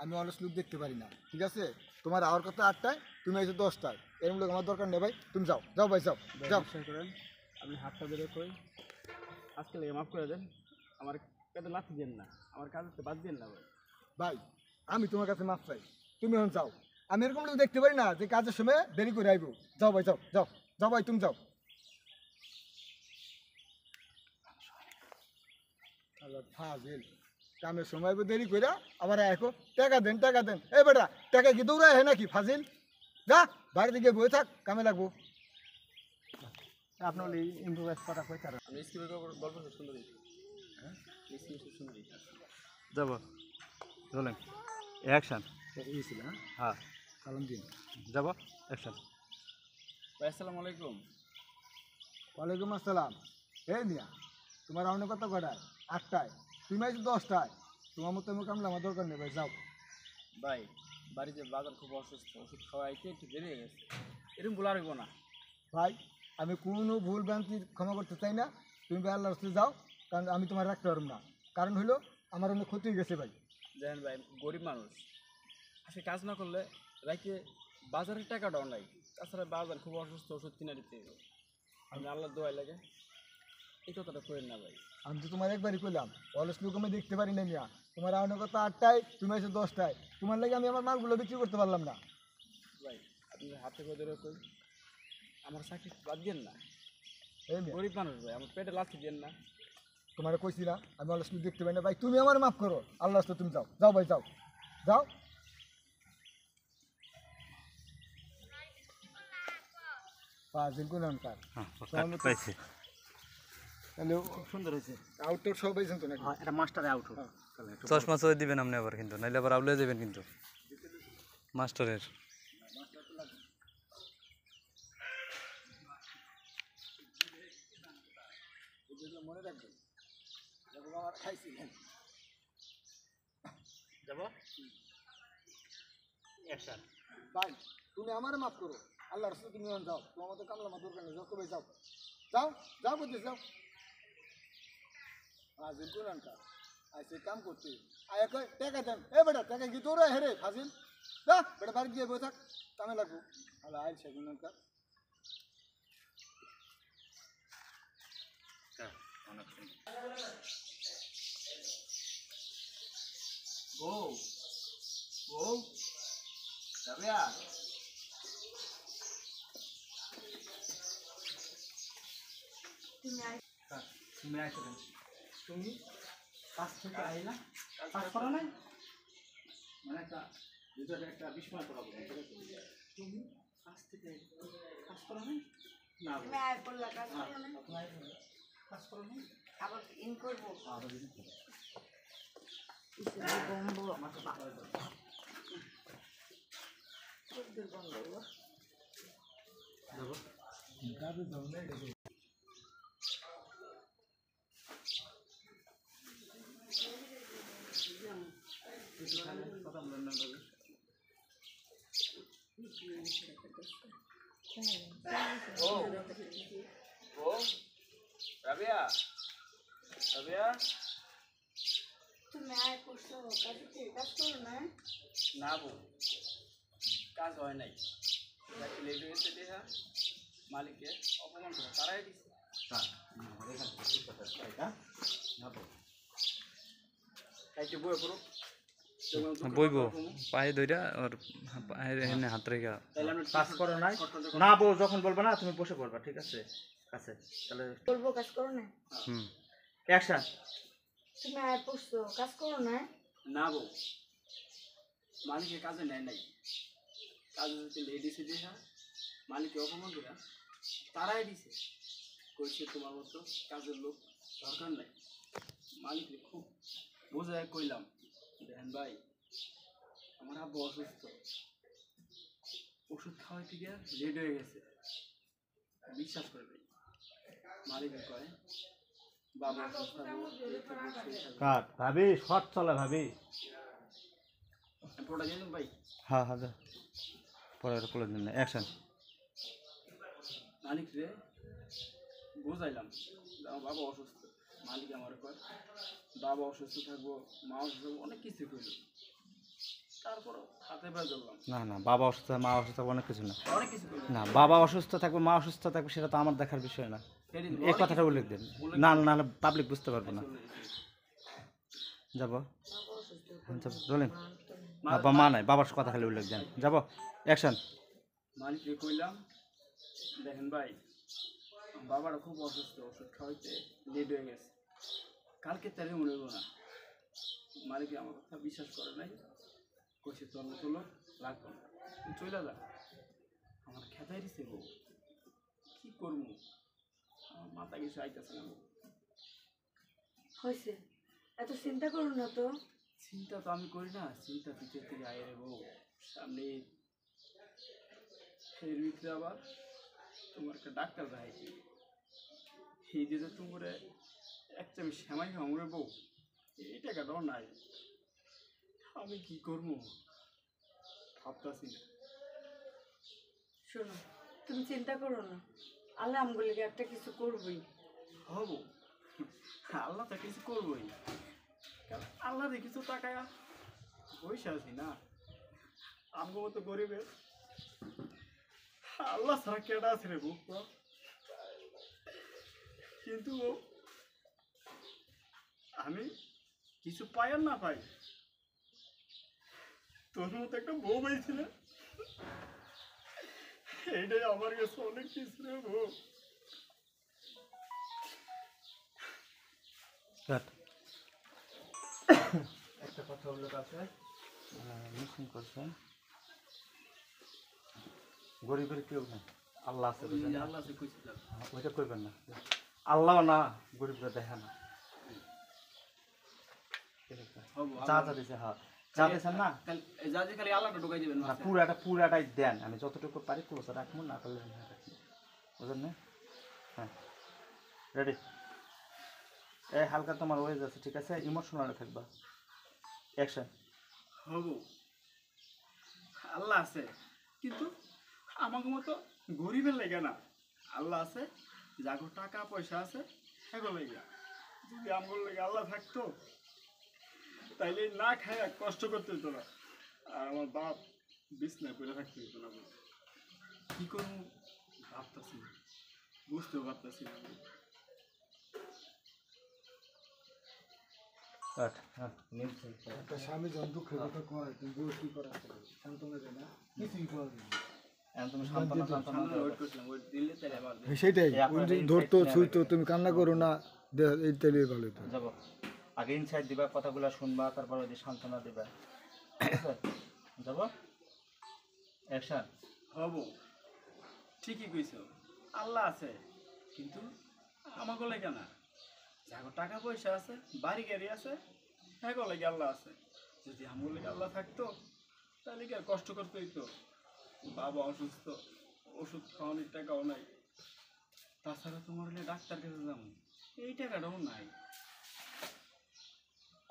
আমি অলস লোক দেখতে পারি না, ঠিক আছে? তোমার আওয়ার কথা 8টায়, তুমি এসে 10টায়। এরকম লোক আমার দরকার নেই ভাই, তুমি যাও যাও ভাই, যাও যাও। বিশ্বাস করেন, আপনি হাতটা ধরে কই আজকে লেগে মাফ করে দেন, আমার পেটে লাথি দেন না, আমার কাজ তো বাদ দেন না ভাই। ভাই আমি তোমার কাছে মাপ চাই, তুমি এখন যাও। আমি এরকম লোক দেখতে পারি না যে কাজের সময় দেরি করে আইবো। যাও ভাই যাও যাও যাও ভাই তুমি যাও। ফাজিল, কামের সময় দেরি করে আবার এখন টাকা দেন টাকা দেন। এ বেটা টাকা কি দৌড়ায় হয় নাকি? ফাজিল, যা বাড়িতে গিয়ে বয়ে থাক, কামে লাগবো। আপনার ইম্প্রোভাইজ করা কই তার আমি স্ক্রিপ্টের গল্প খুব সুন্দর হয়েছে। হ্যাঁ স্ক্রিপ্ট খুব সুন্দর হয়েছে। যাব রোলিং অ্যাকশন ইয়েছিল হ্যাঁ হ্যাঁ কালম দিন। যাব অ্যাকশন ভাই আসসালামু আলাইকুম। ওয়ালাইকুম আসসালাম। এই মিয়া তোমার অনেক কথা কটায়? 8টায়, তুমি আইছো 10টায়। তোমার মতো আমি কামলা আমার দরকার নেই ভাই, যাও। ভাই বাড়িতে বাজার খুব অসুস্থ, ওষুধ খাওয়াইতে একটু দেরি হয়ে গেছে, এরকম বলা রাখবো না। ভাই আমি কোনো ভুল ভ্রান্তি ক্ষমা করতে চাই না, তুমি ভাই আল্লাহর রাস্তায় যাও, কারণ আমি তোমার রাখতে পারবো না। কারণ হলো আমার অনেক ক্ষতি হয়ে গেছে ভাই। দেখেন ভাই গরিব মানুষ, আজকে কাজ না করলে রাইতে বাজারের টাকাটাও নাই, তাছাড়া বাজার খুব অসুস্থ, ওষুধ কিনে দিতে হবে। আমি আল্লাহ দোয়াই লাগে, এই কথাটা করেন না ভাই। আমি তো তোমার একবারই করলাম, অলস লোক আমি দেখতে পারি না মিয়া। তোমার অনেক কথা 8টায়, তুমি আইছো 10টায়, তোমার লাগে আমি আমার মালগুলো বিক্রি করতে পারলাম না। ভাই আপনি হাতে করে ধরে কই, আমার চাকরি বাদ দেন না, এই মিয়া গরিব মানুষ ভাই, আমার পেটে লাথি দেন না। তোমার কইছি না আমি অলস লোক দেখতে পাই না ভাই, তুমি আমার মাফ করো, আল্লাহর রাস্তায় তুমি যাও, যাও ভাই যাও যাও। ফাজিল কোন অনকার হ্যাঁ পাইছি তাহলে খুব সুন্দর হয়েছে আউটডোর সব পাইছেন তো নাকি? হ্যাঁ এটা মাস্টারে আউট হোক চশমা চয়ে দিবেন আপনি আবার, কিন্তু নাইলে আবার আউলে যাবেন কিন্তু মাস্টারের। মনে রাখবেন আমার খাইছিলেন। যাব অ্যাকশন ভাই তুমি আমার মাফ করো, আল্লাহর রাস্তায় তুমি এখন যাও, তোমার মতো কামলা আমার দরকার নেই, যাও তো ভাই যাও যাও যাও বলছিস যাও। ফাজিল কোন অনকার আইসে কাম করতে আয় কই টাকা দেন। এ বেটা টাকা কি তোর হেরে ফাজিল, যা বেটা বাড়ি গিয়ে বই থাক, কামে লাগবো। আল্লাহ আইল সে কোন অনকার। বউ বউ রাবিয়া, তুমি আইছো কেন? তুমি কাজ থেকে আইলা কাজ করো নাই, মানে একটা ভিতরে একটা বিস্ময় করাবো। তুমি কাজ থেকে কাজ করো নাই? না তুমি আয় করলা কাজ করো না, কাজ করো নাই, আবার ইন করবো। আবার যদি করো। গম্ব আমার তো বাবা গম্ব যাবো কথা বলেন না বাবু। রাবিয়া রাবিয়া, তুমি আয় করছো কাজ করো না। না বউ কাজ হয় নাই, লেট হয়েছে দেখা মালিককে অপমান করে তারাই দিচ্ছে। বইব পায়ে ধইরা আর পায়ের এখানে হাত রেখা। কাজ করো নাই না বউ, যখন বলবা না তুমি বসে পড়বা, ঠিক আছে? কাছে তাহলে বলবো কাজ করো না। হুম অ্যাকশন তুমি আয় করছো কাজ করো না। না বউ মালিকের কাজে নেয় নাই, কাজে যদি লেডিসে দেখা মালিককে অপমান করে তারাই দিছে, কইছে তোমার মতো কাজের লোক দরকার নাই। মালিককে খুব বোঝায় কইলাম, দেখেন ভাই আমার আব্বু অসুস্থ, ওষুধ খাওয়াইতে গিয়ে লেট হয়ে গেছে। বিশ্বাস করবে মালিক কয় বাবা অসুস্থ, কাট ভাবি, শর্ট চলে ভাবি। পুরোটা জানেন ভাই, হ্যাঁ হ্যাঁ যা পরে করে দিন অ্যাকশন। মালিক রে বুঝাইলাম আমার বাবা অসুস্থ, মালিক আমার কয় বাবা অসুস্থ থাকবো, মা অসুস্থ থাকবো, অনেক কিছু করলো, তারপরও হাতে পায়ে ধরলাম। না না, বাবা অসুস্থ মা অসুস্থ অনেক কিছু না। অনেক কিছু করলো, না বাবা অসুস্থ থাকবে মা অসুস্থ থাকবে সেটা তো আমার দেখার বিষয় না, এই কথাটা উল্লেখ দেন। না না, পাবলিক বুঝতে পারবে না। যাবো বাবা অসুস্থ বলেন মা তো বাবা মা নাই বাবার কথা খালি উল্লেখ দেন যাবো অ্যাকশন মালিককে কইলাম দেখেন ভাই আমার বাবারা খুব অসুস্থ, ওষুধ খাওয়াইতে লেট হয়ে গেছে, কালকে তারে মনে হইব না। মালিক আমার কথা বিশ্বাস করে নাই, কইছে তোর মতো লোক লাগবো না, তুই চলে যা। আমার খেতাই দিছে বউ, কি করবো, আমার মাথা কিছু আইতেছে না। হয়েছে, এত চিন্তা করো না তো। চিন্তা তো আমি করি না, চিন্তা ভিতর থেকে আয় রে বউ। সামনে এর ভিতরে আবার তোমার একটা ডাক্তার দেখাইছি, এই যে তোমার একটা আমি শ্যামাই খামরে বউ, এই টাকাটাও নাই, আমি কি করবো ভাবতাছি না। শোনো, তুমি চিন্তা করো না, আল্লাহ আমগুলিকে একটা কিছু করবই। হব, আল্লাহ তো কিছু করবোই, কারণ আল্লাহ দিয়ে কিছু টাকা পয়সা আছি না, আমগো মতো গরিবের আল্লাহ ছাড়া কেডা আছে রে বউ। কিন্তু আমি কিছু পাই আর না পাই, তোর মতো একটা বউ পাইছিল, এইটাই আমার কাছে অনেক কিছু রে বউ। একটা কথা উল্লেখ আছে মিশন করছেন গরিবের কেউ না আল্লাহ আছে বুঝলেন? আল্লাহ সে খুশি থাক। ওইটা করবেন না, আল্লাহ না গরিবরা দেখে না। হব, চা চা দিছে হ্যাঁ চা দিয়েছেন না যা যে খালি আল্লাহটা ঢুকাই দিবেন না পুরাটাই দেন, আমি যতটুকু পারি ক্লোজ রাখবো, না পারলে বুঝলেন না? হ্যাঁ রেডি। এই হালকা তোমার হয়ে যাচ্ছে, ঠিক আছে, ইমোশনাল থাকবা। অ্যাকশন। হব, আল্লাহ আছে, কিন্তু আমাকে মতো গরিবের লেগে না, আল্লাহ আছে, যাগো টাকা পয়সা আছে সেগুলো লেগে। যদি আমার লেগে আল্লাহ থাকতো তাইলে না খায় কষ্ট করতে হতো না, আর আমার বাপ বিছনায় পড়ে থাকতে হতো না। কি করবো ভাবতেছি না, বুঝতেও পারতেছি না। একটা স্বামী যখন দুঃখের কথা কয় তুমি বউ কি করা সান্ত্বনা দেয় না, কিছুই করা যায় না। তুমি সান্ত্বনা ওয়েট করছিলাম, ওয়েট দিলে তাহলে আবার সেটাই এই আপনার insight ধরতো নেওয়া ছুঁইতো, তুমি কান্না করো না, এই তাহলে ভালো হতো। যাবো আগে ইনসাইড দিবা, কথাগুলো শুনবা, তারপর ওই যে সান্ত্বনা দিবা, ঠিক আছে? যাবো অ্যাকশন। হব, ঠিকই কইছো, আল্লাহ আছে, কিন্তু আমাকে লেগে না, যাগো টাকা পয়সা আছে, বাড়ি গাড়ি আছে, হ্যাঁ লেগে আল্লাহ আছে। যদি আমার লেগে আল্লাহ থাকতো তাহলে কি আর কষ্ট করতে হইতো? বাবা অসুস্থ, ওষুধ খাওয়ানোর টাকাও নাই, তাছাড়া তোমার হলে ডাক্তার কাছে যাবো, এই টাকাটাও নাই।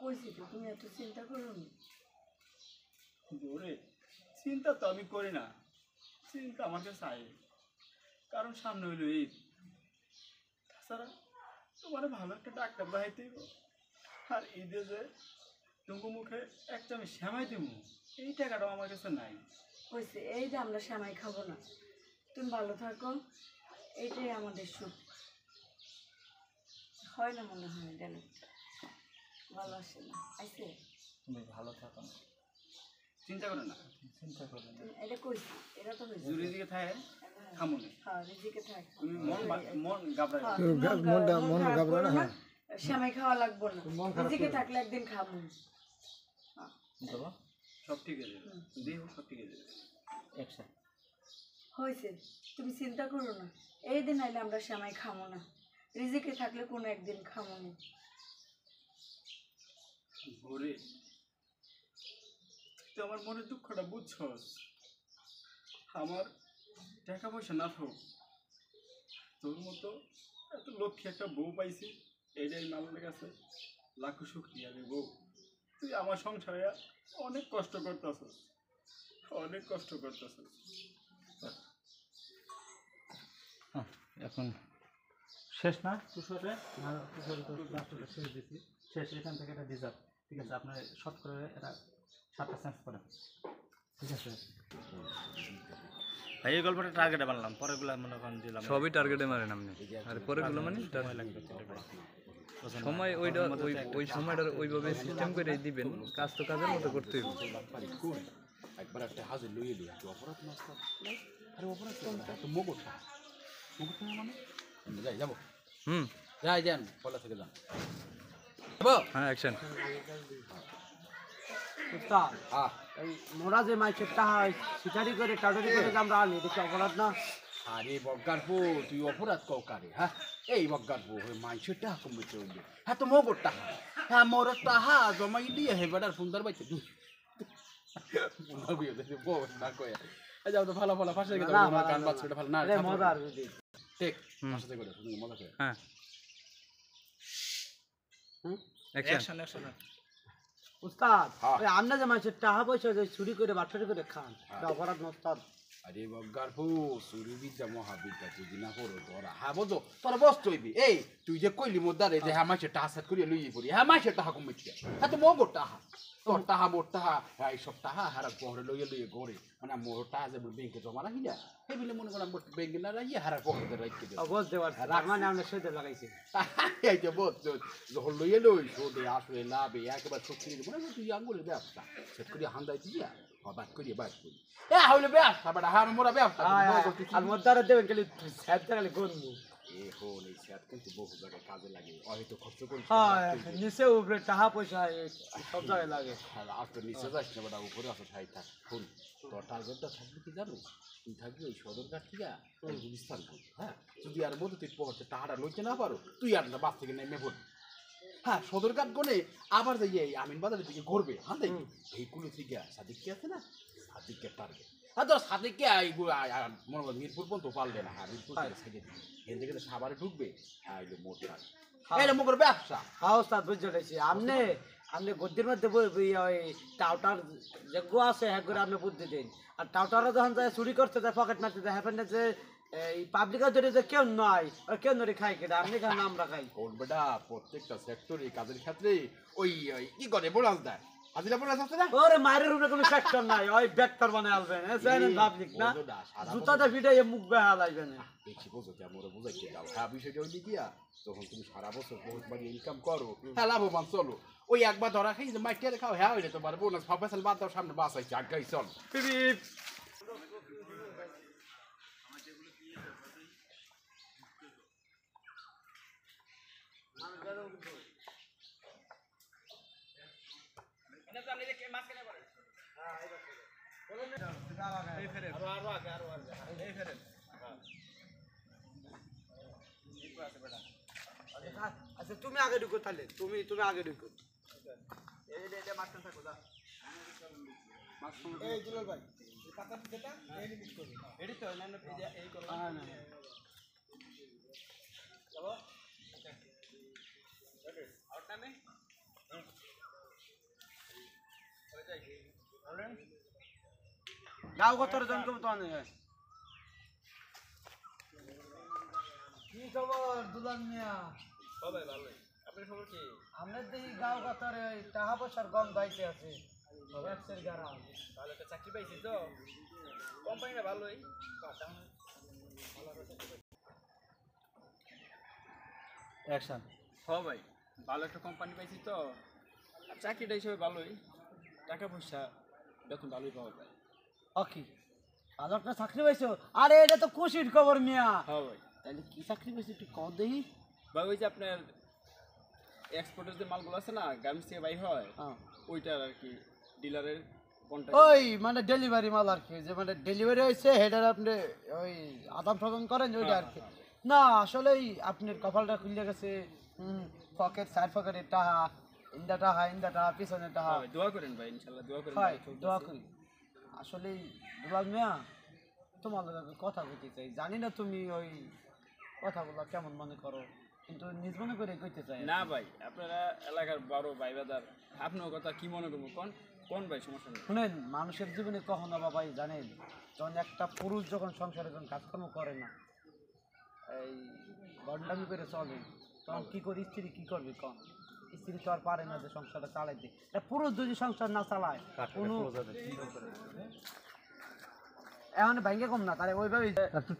কইছি তো, তুমি এত চিন্তা করো না। ওরে চিন্তা তো আমি করি না, চিন্তা আমাকে চাই, কারণ সামনে হইল ঈদ, তাছাড়া তোমার ভালো একটা ডাক্তার দেখাইতে হইব, আর ঈদে যে তোমার মুখে একটা আমি শ্যামাই দিব, এই টাকাটাও আমার কাছে নাই। হয়েছে, এই যে আমরা সেমাই খাবো না, তুমি ভালো থাকো, এইটাই আমাদের সুখ। হয় না মনে হয় গেল, ভালো আসে না আইসে। তুমি ভালো থাকো না, চিন্তা করে না, চিন্তা করবে না। তুমি এটা কইছি, এটা তো হয়েছে। জুড়ি দিকে থাকে খামুনে, হ্যাঁ, রিজিকে থাক। তুমি মন ঘাবড়াই হ্যাঁ, না। তুমি মন খারাপ করো না, সেমাই খাওয়া লাগবো না, রিজিকে থাকলে একদিন খাবো। যাবো সব ঠিক আছে, দেহ সব ঠিক আছে। অ্যাকশন। হয়েছে, তুমি চিন্তা করো না, এই দিন আইলে আমরা সেমাই খাবো না, রিজিকে থাকলে কোনো একদিন খাবো না। ঘুরে তুই আমার মনের দুঃখটা বুঝছস, আমার টাকা পয়সা না থাক, তোর মতো এত লক্ষ্যে একটা বউ পাইছি, এইটাই মালার কাছে লাখো শুকরিয়া রে বউ। তুই আমার সংসারে অনেক কষ্ট করতেছস, অনেক কষ্ট করতেছস। এখন শেষ না কুশলে? না কুশলে তো লাস্টটা শেষ দিছি, শেষ। এখান থেকে এটা ডিজার্ভ, ঠিক আছে? আপনার শর্ট করে এটা 7টা সেন্স করেন, ঠিক আছে? ভাই এই গল্পটা টার্গেটে বানলাম, পরেরগুলো মনে করেন দিলাম, সবই টার্গেটে মারেন আপনি, আর পরেগুলো মানে সময় লাগবে। সময় ওইটা ওই সময়টা ওইভাবে সিস্টেম করে দিবেন, কাজ তো কাজের মতো করতে হবে। একবার একটা হাজির লইয়ে দিই একটু অপরাধ নষ্ট আরে অপরাধ কোনটা তো মগটা মানে যাই যাবো যাই যান পলা থেকে যান হ্যাঁ অ্যাকশন। উস্তাদ হ্যাঁ এই মোরা যে মাইকের টাহা শিকারি করে টাটারি করে যে আমরা আনি এটা কি অপরাধ না? আরে বজ্ঞারপো তুই অপরাধ কও কারে হ্যাঁ এই বজ্ঞারপো ওই মাইসের টাকা কমবে চলবে হ্যাঁ তো মগর টাকা হ্যাঁ মোর টাকা জমাই দিয়ে হে বেটার সুন্দর বাইতে তুই যাও তো ভালো ভালো ফাঁসে গেছে গান বাজছে ভালো না মজার যদি ঠিক ফাঁসে করে মজা করে হ্যাঁ অ্যাকশন। উস্তাদ হ্যাঁ। ওই আমরা যে মাইকের টাহা পয়সা যে চুরি করে বাটফারি করে খান এটা অপরাধ না উস্তাদ? আরে বজ্ঞারপো সুরবিদ্যা মহাবিদ্যা তুই না করো তোরা হ্যাঁ বোঝো তোরা বস চইবি এই তুই যে কইলি মোদ্দারে যে হ্যাঁ মাইসের টাহা সেট করিয়া লইয়ে পড়ি হ্যাঁ মাইসের টাহা কমবে হ্যাঁ তো মগর টাহা তোর টাহা মোর টাহা হ্যাঁ এইসব টাহা হারা পহরে লইয়ে লইয়ে গড়ে মানে মোর টাহা যে ব্যাংকে জমা রাখি না এই বলে মনে করেন ব্যাংকে না রাখিয়ে হারা পকেটে রাখতে দেবো বুঝতে পারছি, তার মানে আমরা সেটা লাগাইছি। এই যে বোঝ যখন লইয়ে লই সোদে আসলে লাভে একেবারে শক্তি দেবো না তুই আঙ্গুলের ব্যবসা সেট করিয়া হান্দাই দিয়া বাদ করিয়ে বাদ করি এ হইলে ব্যবসা বেটা হার মোরা ব্যবসা আর মদ্দারে দেবেন খালি স্যাপ খালি গনবো। এ হল এই স্যাট কিন্তু বহু জায়গায় কাজে লাগে হয়তো খরচ করি হ্যাঁ নিচে উপরে টাহা পয়সা সব জায়গায় লাগে। আর তো নিচে যাস না বেটা উপরে আসো ঠাই থাক শুন তোর টার্গেটটা থাকবে কি জানো তুই থাকবি ওই সদরঘাট থেকে ওই গুলিস্তান করবি হ্যাঁ যদি আর মধ্যে তুই পড়তে টাহাটা লইতে না পারো তুই আর না বাস থেকে নেমে পড়বি হ্যাঁ সদরঘাট গনে আবার যাই এই আমিন বাজারের দিকে ঘুরবে হ্যাঁ দেখি এই কুলো থেকে সাদিককে আছে না সাদিককে টার্গেট আর ধর সাদিককে মনে হয় মিরপুর পর্যন্ত পারবে না হ্যাঁ মিরপুর সাইডে এখান থেকে সাবারে ঢুকবে হ্যাঁ এলো মোট এটা মোর ব্যবসা। হ্যাঁ উস্তাদ বুঝতে পেরেছি। আপনি গদ্দির মধ্যে ওই টাউটার যেগুলো আছে হ্যাঁ করে আপনি বুদ্ধি দিন, আর টাউটারও যখন যায় চুরি করতে যায় পকেট মারতে যায় হ্যাপেন যে এই পাবলিকের জন্য যে কেউ নয় কেউ নয় খাই কেটে আপনি খান আমরা খাই ওর বেটা প্রত্যেকটা সেক্টরে কাজের ক্ষেত্রে ওই কি করে বোনাস দেয় আজিলা বোনাস আছে না ওরে মায়ের উপরে কোনো সেক্টর নাই ওই ব্যাক্টর বানায় আলবেন জানেন পাবলিক না জুতাটা ফিটাইয়ে মুখ বেহা লাগবে না দেখছি বোঝো কি আমরা বুঝাইতে দাও হ্যাঁ বিষয়টা ওই দিকিয়া তখন তুমি সারা বছর বহুত বাড়ি ইনকাম করো হ্যাঁ লাভবান চলো ওই একবার ধরা খাই যে মাইটিয়ারে খাও হ্যাঁ ওইটা তোমার বোনাস ফাফাসাল বাদ দাও সামনে বাস আইছে আগাই চল আচ্ছা তুমি আগে ঢুকো তাহলে তুমি আগে ঢুকো এই দুলাল ভাই এই পাতা পিঠাটা এই মিক্স করবি এডি তো না এই করো না চলো আউট নামে গাও কত জন কম তো আনে কি খবর দুলাল মিয়া? সবাই ভালো। আপনার খবর কি? আমরা দেখি গাও কথারে ওই টাকা পয়সার গন্ধ আইতে আছে ব্যবসার গারা তাহলে একটা চাকরি পাইছি তো কোম্পানিটা ভালোই অ্যাকশন। হ্যাঁ ভাই ভালো একটা কোম্পানি পাইছি তো আর চাকরিটা হিসেবে ভালোই টাকা পয়সা বেতন ভালোই পাওয়া যায়। ওকে ভালো একটা চাকরি পাইছো? আরে এটা তো খুশির খবর মিয়া। হ্যাঁ ভাই তাহলে কি চাকরি পাইছো একটু কম দেখি। ভাই ওই যে আপনার এক্সপোর্টের যে মালগুলো আছে না গার্মেন্টস থেকে বাই হয় ওইটার আর কি ডিলারের কন্ট্যাক্ট ওই মানে ডেলিভারি মাল আর কি যে মানে ডেলিভারি হয়েছে হেডার আপনি ওই আদান প্রদান করেন ওইটা আর কি। না আসলেই আপনার কপালটা খুলে গেছে। পকেট সাইড পকেটের টাহা ইন্দা টাহা পিছনের টাহা। দোয়া করেন ভাই ইনশাআল্লাহ দোয়া করেন হয় দোয়া করি। আসলেই দুলাল মিয়া তোমার লগে কথা বলতে চাই, জানি না তুমি ওই কথাগুলো কেমন মনে করো কিন্তু নিজ মনে করে কইতে চাই না ভাই আপনারা এলাকার বড় ভাই বাদার আপনার কথা কি মনে করবো কোন ভাই সমস্যা নেই। শুনেন মানুষের জীবনে কখনো বা ভাই জানেন যখন একটা পুরুষ যখন সংসারে যখন কাজকর্ম করে না এই গন্ডামি করে চলে তখন কি করে স্ত্রী কি করবে কম স্ত্রী তো আর পারে না যে সংসারটা চালাইতে। পুরুষ যদি সংসার না চালায় কোনো এখন ভাঙ্গে কম না তাহলে ওইভাবে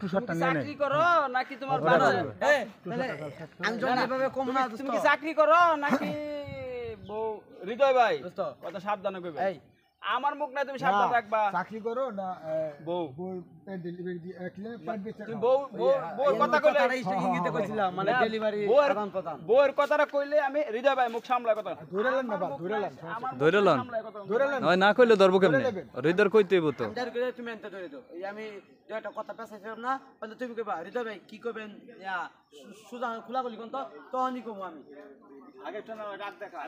টু শটটা নিয়ে নে চাকরি করো নাকি তোমার বাবা তাহলে আমি যখন এভাবে কম না তুমি কি চাকরি করো নাকি বউ হৃদয় ভাই কথা সাবধানে কইবে এই আমার মুখ না তুমি সাবধান রাখবা চাকরি করো না বউ ডেলিভারি দিয়ে প্যাট বেচে তুমি বউর কথা কইলে ইঙ্গিতে কইছিলাম মানে ডেলিভারি আদান প্রদান বউর কথাটা কইলে আমি হৃদয় ভাই মুখ সামলায় কথা ধরেলেন না বা ধরেলেন ধরে লন ধরেলেন ওই না কইলে ধরবো কেমনে হৃদয় কইতে হইব তো আন্দার করে তুমি এনতে ধরে দাও এই আমি একটা কথা পেছাইছিলাম না বলে তুমি কইবা হৃদয় ভাই কি কইবেন ইয়া সুজা খোলা বলি কোন তো তখনই কইবো আমি আগে তো না রাত দেখা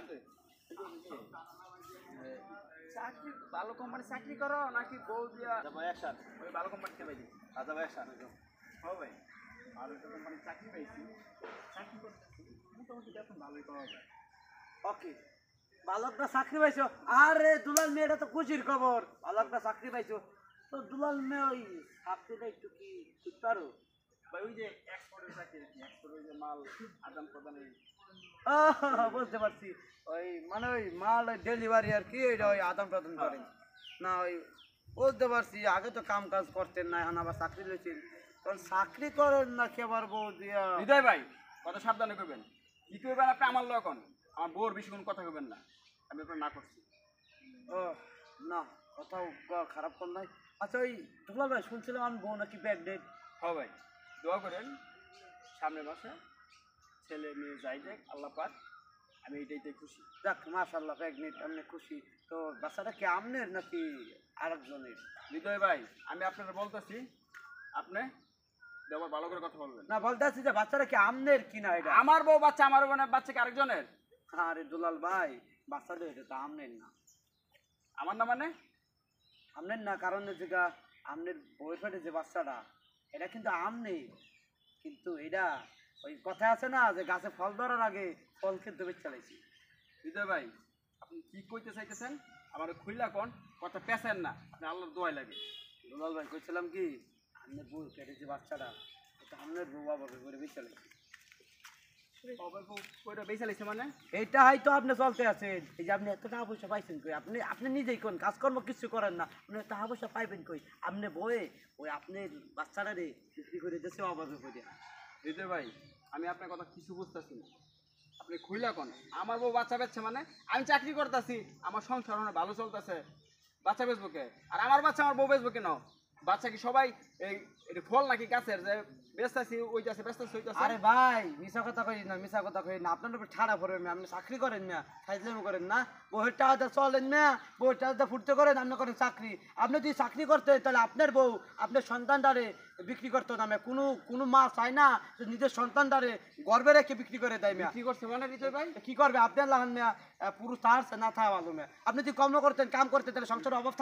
চাকরি ভালো কোম্পানি চাকরি করো নাকি বউ দিয়া যাবো একসাথে ওই ভালো কোম্পানিতে পাইছি যাবো একসাথে হ্যাঁ ভাই ভালো একটা কোম্পানি চাকরি পাইছি চাকরি করতেছি মোটামুটি এখন ভালোই পাওয়া যায় ওকে ভালো একটা চাকরি পাইছো আরে দুলাল মেয়েটা তো খুশির খবর ভালো একটা চাকরি পাইছো তো দুলাল মেয়ে ওই চাকরিটা একটু কি ঠিক পারো ভাই ওই যে এক্সপোর্টের চাকরি এক্সপোর্ট ওই যে মাল আদান প্রদানের বুঝতে পারছি ওই মানে ওই মাল ওই ডেলিভারি আর কি ওইটা ওই আদান প্রদান করেন না ওই বুঝতে পারছি আগে তো কাম কাজ করতেন না এখন আবার চাকরি লইছেন তখন চাকরি করেন না কি আবার বউ দিয়া হৃদয় ভাই কথা সাবধানে কইবেন কি কইবেন আপনি আমার লগ কোন আমার বউর বেশি কোন কথা কইবেন না আমি আপনার না করছি ও না কথাও খারাপ কর নাই আচ্ছা ওই দুলাল ভাই শুনছিলাম আমার বউ নাকি ব্যাক ডেট হ্যাঁ ভাই দোয়া করেন সামনের মাসে ছেলে মেয়ে যাই দেখ আল্লাহ পাক আমি এইটাইতে খুশি যাক মাশাআল্লাহ প্রেগনেন্ট আমি খুশি তো বাচ্চাটা কি আমনের নাকি আরেকজনের হৃদয় ভাই আমি আপনারা বলতেছি আপনি দেবার ভালো করে কথা বলবেন না বলতেছি যে বাচ্চাটা কি আমনের কিনা এটা আমার বউ বাচ্চা আমার বোনের বাচ্চা কি আরেকজনের আরে দুলাল ভাই বাচ্চাটা এটা তো আমনের না আমার না মানে আমনের না কারণ যেটা আমনের বউয়ের পেটে যে বাচ্চাটা এটা কিন্তু আমনের কিন্তু এটা ওই কথা আছে না যে গাছে ফল ধরার আগে ফল খেতে বেশ চালাইছি হৃদয় ভাই আপনি কি কইতে চাইতেছেন আমার খুইলা কোন কথা পেছেন না আপনি আল্লাহর দোয়াই লাগে দুলাল ভাই কইছিলাম কি আমনের বউয়ের পেটে যে বাচ্চাটা এটা আমনের বউ বাবা করে বেশ চালাইছি মানে এইটা হয়তো আপনি চলতে আছেন এই যে আপনি এত টাকা পয়সা পাইছেন কই আপনি নিজেই কোন কাজকর্ম কিছু করেন না আপনি টাকা পয়সা পাইবেন কই আপনি বয়ে ওই আপনি বাচ্চাটা রে বিক্রি করে দিয়েছে অভাবে পড়ে হৃদয় ভাই আমি আপনার কথা কিছু বুঝতেছি না আপনি খুইলা কোন আমার বউ বাচ্চা বেচছে মানে আমি চাকরি করতেছি আমার সংসার অনেক ভালো চলতেছে বাচ্চা বেচবো কে আর আমার বাচ্চা আমার বউ বেচবো কেন বাচ্চা কি সবাই এই এটা ফল নাকি গাছের যে বেচতেছি ওই যাচ্ছে বেচতেছি ওই যাচ্ছে আরে ভাই মিছা কথা কই না মিছা কথা কই না আপনার উপর ঠাড়া পড়বে না আপনি চাকরি করেন না ফাইজলামি করেন না বউয়ের টাকা চলেন না বউয়ের টাকা ফুটতে করেন আপনি করেন চাকরি আপনি যদি চাকরি করতে তাহলে আপনার বউ আপনার সন্তানটারে বিক্রি করতে নামে কোনো মা চায় না যে নিজের সন্তানটারে গর্বে রেখে বিক্রি করে দেয় মেয়া কি করছে মানে হৃদয় ভাই কি করবে আপনার লাগান মেয়া পুরুষ থাকছে না থাকা ভালো মেয়া আপনি যদি কর্ম করতেন কাম করতেন তাহলে সংসারের অভাব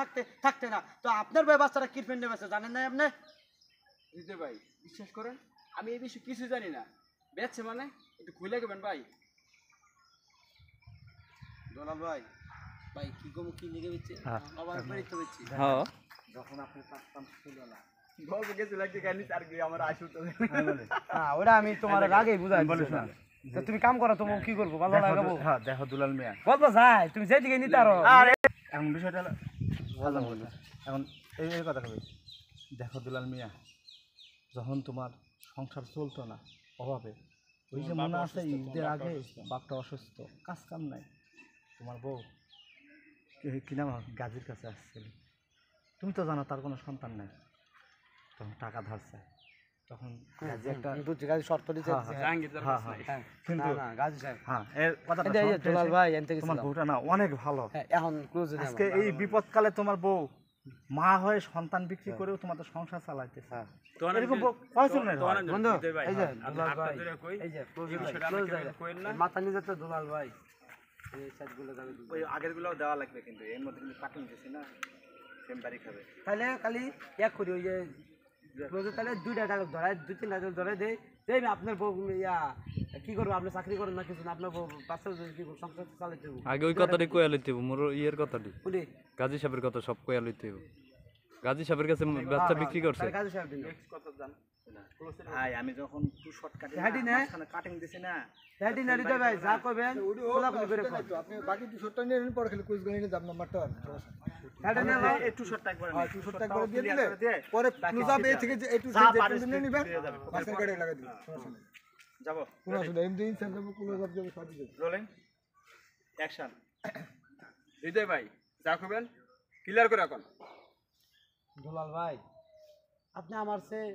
থাকতে না তো আপনার বউ বাচ্চারা কি ফেন্ডে বেছে জানেন না আপনি হৃদয় ভাই বিশ্বাস করেন আমি এই বিষয়ে কিছু জানি না বেচছে মানে একটু খুলে গেবেন ভাই দোলাল ভাই ভাই কি কম কি লেগে বেচছে আবার বেরিতে বেচছি হ্যাঁ যখন আপনি পাঁচটাম ছিল না গল্প গেছে লাগছে কেন আর কি আমার আসল তো হ্যাঁ ওটা আমি তোমার আগেই বুঝাই বলেছিলাম তো তুমি কাম করো তুমি কি করবো ভালো লাগাবো হ্যাঁ দেখো দুলাল মিয়া বলবো যাই তুমি যেদিকে নিতে আরো আরে এখন বিষয়টা হলো ভালো বলো এখন এই কথা কবি দেখো দুলাল মিয়া যখন তোমার সংসার চলতো না অভাবে ওই যে মনে আছে ঈদের আগে বাপটা অসুস্থ কাজ কাম নাই তোমার বউ কি নাম গাজীর কাছে আসছিল তুমি তো জানো তার কোনো সন্তান নাই তখন টাকা ধারছে তখন গাজী একটা গাজী শর্ত দিতে কিন্তু গাজী সাহেব হ্যাঁ এর কথাটা দুলাল ভাই এনতে তোমার বউটা না অনেক ভালো এখন ক্লোজ আজকে এই বিপদকালে তোমার বউ মা হয়ে সন্তান বিক্রি করেও তোমাদের সংসার চালাইতেছে এরকম কয়জন বন্ধু এই যে দুলাল ভাই এই যে মাথা নিয়ে যেতে দুলাল ভাই এই সাইডগুলো যাবে ওই আগেরগুলোও দেওয়া লাগবে কিন্তু এর মধ্যে কিন্তু কাটিং দিছি না সেম বাড়ি খাবে তাহলে খালি এক করি ওই যে ক্লোজে তাহলে দুইটা ডায়লগ ধরায় দুই তিনটা ডায়লগ ধরায় দেয় দেই আপনার বউ ইয়া কি করবো আপনি চাকরি করেন না কিছু না আপনার বউ বাচ্চা কি সংসার চালাইতে হবে আগে ওই কথাটি কইয়া লইতে হইব মোর ইয়ের কথাটি বলি গাজী সাহেবের কথা সব কইয়া লইতে হইব গাজী সাহেবের কাছে বাচ্চা বিক্রি করছে গাজী সাহেব দিন কত জান ভাই আমি যখন টু শর্ট কাটি হ্যাডি নে। কাটিং দিছি না হ্যাডি না হৃদয় ভাই যা করবেন খোলাখুলি করে তো আপনি বাকি 200টা নিয়ে নিন, পরে খালি কুইজ গণে নিয়ে দাম নাম্বারটা হ্যাডি না ভাই এই টু শর্টটা একবার হ্যাঁ 200 টাকা করে দিয়ে দিলে পরে ক্লোজ আপ এই থেকে যে এই টু যা যে পারিস নিয়ে নিবেন দিয়ে যাবে। পাশের গাড়ি লাগাই দিবেন যাব কোনো অসুবিধা এমনি ইনসেন্টিভ ক্লোজ আপ যাবে সব দিবে রোলিং অ্যাকশন হৃদয় ভাই যা করবেন ক্লিয়ার করে এখন। দুলাল ভাই আপনি আমার চেয়ে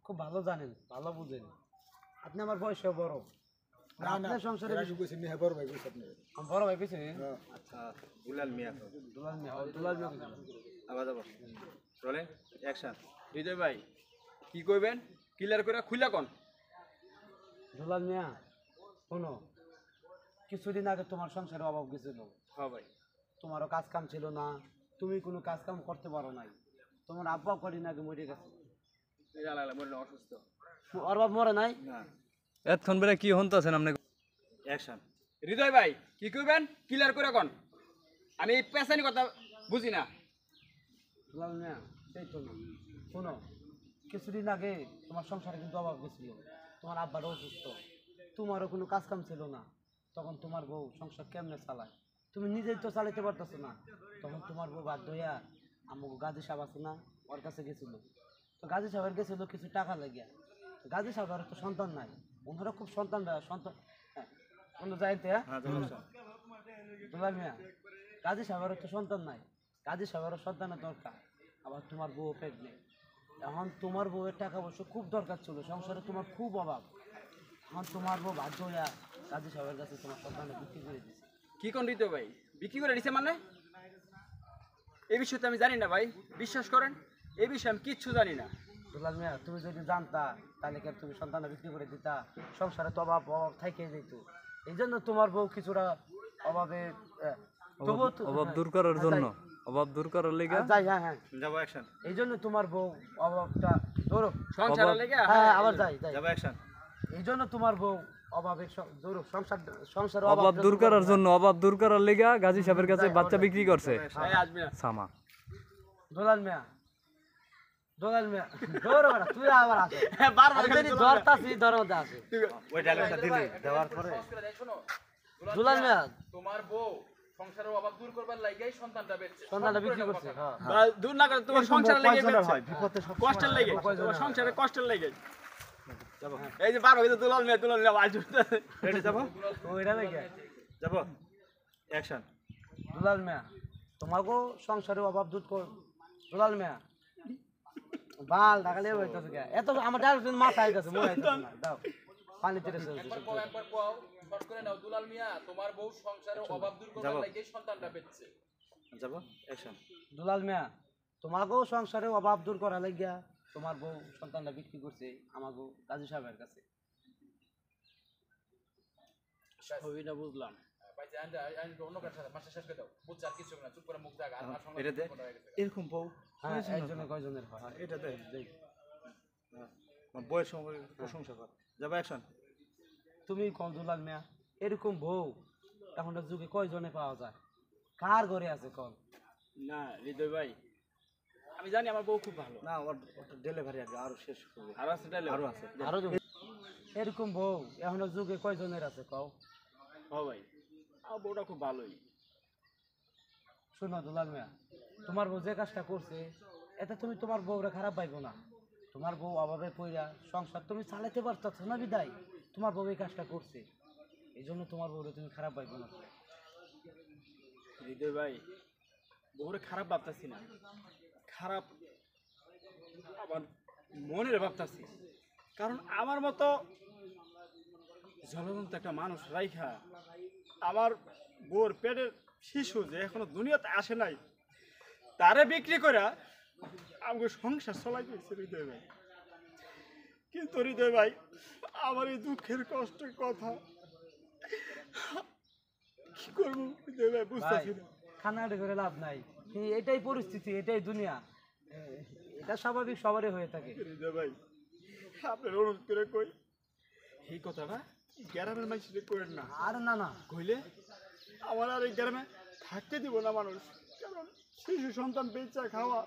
খুব ভালো জানেন, ভালো বুঝেন। আপনি আমার বয়সে বড়, না না আপনার সংসারে এরা শুধু কইছেন নিয়ে বড় ভাই কইছেন আপনি আমার বড় ভাই পিছনে আচ্ছা দুলাল মিয়া তো দুলাল মিয়া কইছেন। আবার যাব রোলিং অ্যাকশন হৃদয় ভাই কি কইবেন ক্লিয়ার করে খুইলা কোন। দুলাল মিয়া শোনো, কিছুদিন আগে তোমার সংসারে অভাব গেছিল। হ্যাঁ ভাই তোমারও কাজ কাম ছিল না, তুমি কোনো কাজ কাম করতে পারো নাই। তোমার আব্বা কদিন আগে মরে গেছে। অসুস্থ ওর বাপ মরে নাই? না এতক্ষণ বেড়ে কি হনতাছেন আপনি? অ্যাকশন হৃদয় ভাই কি কইবেন ক্লিয়ার করে কোন। আমি এই পেছানি কথা বুঝি না। দুলাল মিয়া সেই তো না, শোনো কিছুদিন আগে তোমার সংসারে কিন্তু অভাব গেছিল। তোমার আব্বারও অসুস্থ, তোমারও কোনো কাজ কাম ছিল না। তখন তোমার বউ সংসার কেমনে চালায়? তুমি নিজেই তো চালাইতে পারতেছো না। তখন তোমার বউ বাধ্য হইয়া আমাকে গাজী সাহেব আছে না, ওর কাছে গেছিল। তো গাজী সাহেবের গেছিল কিছু টাকা লাগিয়া। তো গাজী সাহেবের তো সন্তান নাই, ওনারও খুব সন্তান অন্য যাইতে হ্যাঁ অ্যাকশন দুলাল মিয়া গাজী সাহেবেরও তো সন্তান নাই, গাজী সাহেবেরও সন্তানের দরকার। আবার তোমার বউ প্রেগনেন্ট, এখন তোমার বউয়ের টাকা পয়সা খুব দরকার ছিল, সংসারে তোমার খুব অভাব। এখন তোমার বউ বাধ্য হইয়া গাজী সাহেবের কাছে তোমার সন্তানটা বিক্রি করে দিছে। কি কোন হৃদয় ভাই বিক্রি করে দিছে মানে? এই বিষয়ে তো আমি জানি না ভাই, বিশ্বাস করেন এই বিষয়ে আমি কিচ্ছু জানি না। দুলাল মিয়া তুমি যদি জানতা তাহলে কি আর তুমি সন্তানটা বিক্রি করে দিতা? সংসারে তো অভাব থাইকে যেত। এই জন্য তোমার বউ কিছুটা অভাবে তবুও অভাব দূর করার জন্য, অভাব দূর করার লেগে যাই। হ্যাঁ হ্যাঁ যাব অ্যাকশন এই জন্য তোমার বউ অভাবটা ধরো সংসারের লেগে হ্যাঁ আবার যাই যাব অ্যাকশন এই জন্য তোমার বউ অভাবে ধরো সংসারে অভাব দূর করার জন্য, অভাব দূর করার লেগে গাজী সাহেবের কাছে বাচ্চা বিক্রি করছে। আসবি না সামা দুলাল মিয়া ধরো বেটা, তুই আবার আসো বারবার আমি যদি ধরতাছি ধরার মধ্যে আসে। ওই ডায়লগটা দিলি দেওয়ার পরে শোনো দুলাল মিয়া তোমার বউ সংসারের অভাব দূর করবার লাগেই সন্তানটা বেঁচে সন্তানটা বিক্রি করছে। হ্যাঁ দূর না করে তোমার সংসারের লেগে হয় বিপদে সব কষ্টের লেগে তোমার সংসারে কষ্টের লেগে। এই যে বারো কিন্তু দুলাল মিয়া আজ রেডি যাব ওইটা নাকি যাব অ্যাকশন দুলাল মিয়া তোমাকেও সংসারে অভাব দূর কর। দুলাল মিয়া বাল ঢাকালে হইতেছে কে এত আমার ডাইরেক্ট মাথায় গেছে মনে হইতেছে না। দাও পানি তেরে একবার পাও শর্ট করে নাও। দুলাল মিয়া তোমার বউ সংসারে অভাব দূর করবার লাগেই সন্তানটা বেঁচে। যাব অ্যাকশন দুলাল মিয়া তোমাকেও সংসারে অভাব দূর করা লাগিয়া তোমার বউ সন্তানটা বিক্রি করছে আমাকেও গাজী সাহেবের কাছে। ওইটা বুঝলাম ভাই যে আমি অন্য কাছে মাসে শেষ করে দাও বুঝছ আর কিছু না চুপ করে মুখ জায়গা আর সঙ্গে এটা দে এরকম বউ হ্যাঁ একজনের কয়জনের হয় এটা দে বউয়ের সঙ্গে প্রশংসা কর যাব অ্যাকশন তুমি কল দুলাল মিয়া এরকম বউ এখনকার যুগে কয়জনে পাওয়া যায়? কার ঘরে আছে কল? না হৃদয় ভাই আমি জানি আমার বউ খুব ভালো। না ওর ডেলিভারি আগে আরো শেষ করবে আর আছে তাহলে আরো আছে আরো এরকম বউ এখনকার যুগে কয়জনের আছে কও? ও ভাই আমার বউটা খুব ভালোই। শোনো দুলাল মিয়া তোমার বউ যে কাজটা করছে এতে তুমি তোমার বউরে খারাপ পাইবো না। তোমার বউ অভাবে পইরা সংসার তুমি চালাতে পারতেছ না বিদায় তোমার বউ এই কাজটা করছে, এই জন্য তোমার বউরে তুমি খারাপ পাইবো না। হৃদয় ভাই বউরে খারাপ ভাবতাছি না, খারাপ আমার মনের ভাবতাছি। কারণ আমার মতো জলবন্ত একটা মানুষ রাইখা আমার বউর পেটের শিশু যে এখনো দুনিয়াতে আসে নাই তারে বিক্রি করে আমাকে সংসার চলাই দিয়েছে হৃদয় ভাই। কিন্তু হৃদয় ভাই আমার এই দুঃখের কষ্টের কথা কি করবো হৃদয় ভাই বুঝতেছি না। খানাড়ি করে লাভ নাই, এটাই পরিস্থিতি, এটাই দুনিয়া, এটা স্বাভাবিক সবারই হয়ে থাকে। হৃদয় ভাই আপনার অনুরোধ করে কই এই কথাটা গ্রামের মানুষকে করেন না। আর না না কইলে আমার আর এই গ্রামে থাকতে দিব না মানুষ, কারণ শিশু সন্তান বেচা খাওয়া।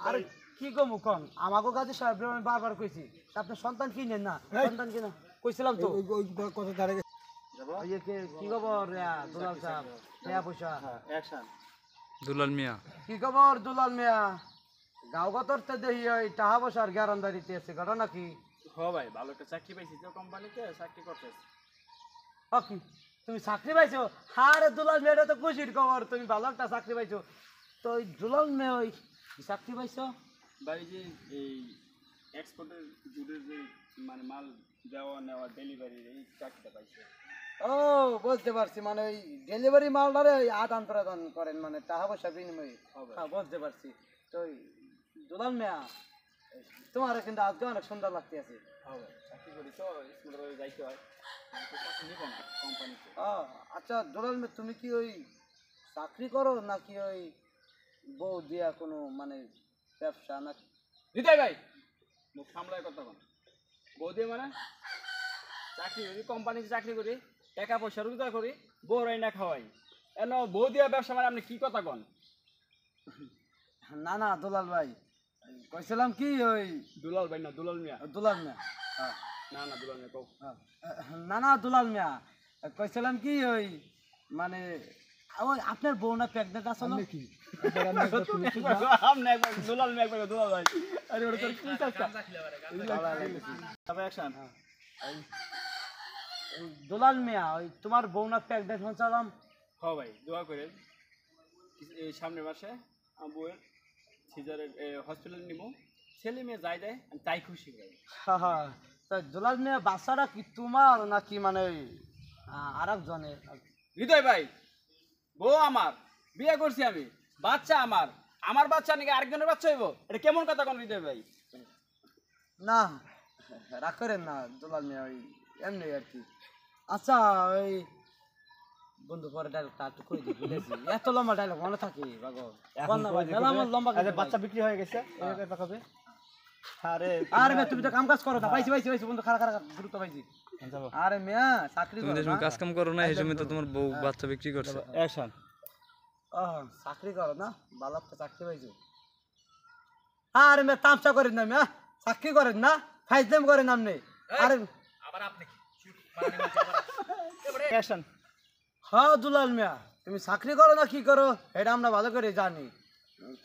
আর কি কমু কন আমাকে কাজে সাহেব আমি বারবার কইছি আপনার সন্তান কিনেন না সন্তান কিনা কইছিলাম তো ওই কথা দাঁড়ে গেছে। ওই যে কি খবর দুলাল সাহেব টাকা পয়সা অ্যাকশন। দুলাল মিয়া কি খবর দুলাল মিয়া গাঁও গতরতে দেখি ওই টাকা পয়সার গ্যারান্দারিতে আছে ঘটনা কি হ ভাই ভালো একটা চাকরি পাইছি তো কোম্পানিতে চাকরি করতেছি। কি তুমি চাকরি পাইছো আরে দুলাল মেয়েটা তো খুশির খবর তুমি ভালো একটা চাকরি পাইছো তো ওই দুলাল মেয়ে ওই কি চাকরি পাইছো ভাই যে এই এক্সপোর্টের জুটের যে মানে মাল দেওয়া নেওয়া ডেলিভারির এই চাকরিটা পাইছে। ও বুঝতে পারছি মানে ওই ডেলিভারি মালটারে ওই আদান প্রদান করেন মানে টাকা পয়সা বিনিময়ে হ্যাঁ বুঝতে পারছি তো ওই দুলাল মিয়া তোমার কিন্তু আজকে অনেক সুন্দর লাগতে আছে হবে চাকরি করি তো স্কুলে যাইতে হয় চাকরি নিব না কোম্পানিতে। ও আচ্ছা দুলাল মিয়া তুমি কি ওই চাকরি করো নাকি ওই বউ দিয়া কোনো মানে ব্যবসা না হৃদয় ভাই মুখ সামলায় কথা বল। বৌদি মানে চাকরি করি কোম্পানিতে চাকরি করি টাকা পয়সা রোজগার করি বউ রাইনা খাওয়াই এন বউ দিয়া ব্যবসা মানে আপনি কি কথা কন? না না দুলাল ভাই কইছিলাম কি ওই দুলাল ভাই না দুলাল মিয়া। দুলাল মিয়া হ্যাঁ না না দুলাল মিয়া কও। না না দুলাল মিয়া কইছিলাম কি ওই মানে ওই আপনার বউ না প্রেগনেন্ট আছে না কি আমনে একবার দুলাল মিয়া একবার দুলাল ভাই আরে ওটা তোর কি চাচা তবে অ্যাকশন। দুলাল মিয়া ওই তোমার বউ না প্রেগনেন্ট হচ্ছিলাম হ ভাই দোয়া করে এই সামনের মাসে আমার বউয়ের সিজারের হসপিটালে নিব ছেলে মেয়ে যাই দেয় আমি তাই খুশি ভাই। হ্যাঁ তা দুলাল মিয়া বাচ্চাটা কি তোমার নাকি মানে ওই আর একজনের হৃদয় ভাই বউ আমার বিয়ে করছি আমি বাচ্চা আমার আমার বাচ্চা নাকি আরেকজনের বাচ্চা হইব এটা কেমন কথা কোন হৃদয় ভাই? না রাগ করেন না দুলাল মিয়া ওই এমনি আর কি আচ্ছা ওই বন্ধু পরে ডায়লগটা একটু কই দিই বুঝেছি এত লম্বা ডায়লগ মনে থাকে বাগো লম্বা বাচ্চা বিক্রি হয়ে গেছে এভাবে দেখাবে। আরে আরে মিয়া তুমি তো কাম কাজ করো না পাইছি বন্ধু খারাপ দ্রুত পাইছি আরে মিয়া চাকরি তুমি করো যে না কাজ কাম করো না এই সময় তো তোমার বউ বাচ্চা বিক্রি করছে। অ্যাকশন। চাকরি করো না ভালো একটা চাকরি পাইছো আরে মিয়া তামসা করেন না মিয়া চাকরি করেন না ফাইজলাম করেন আপনি আরে অ্যাকশন। হ্যাঁ দুলাল মিয়া তুমি চাকরি করো না কি করো এটা আমরা ভালো করে জানি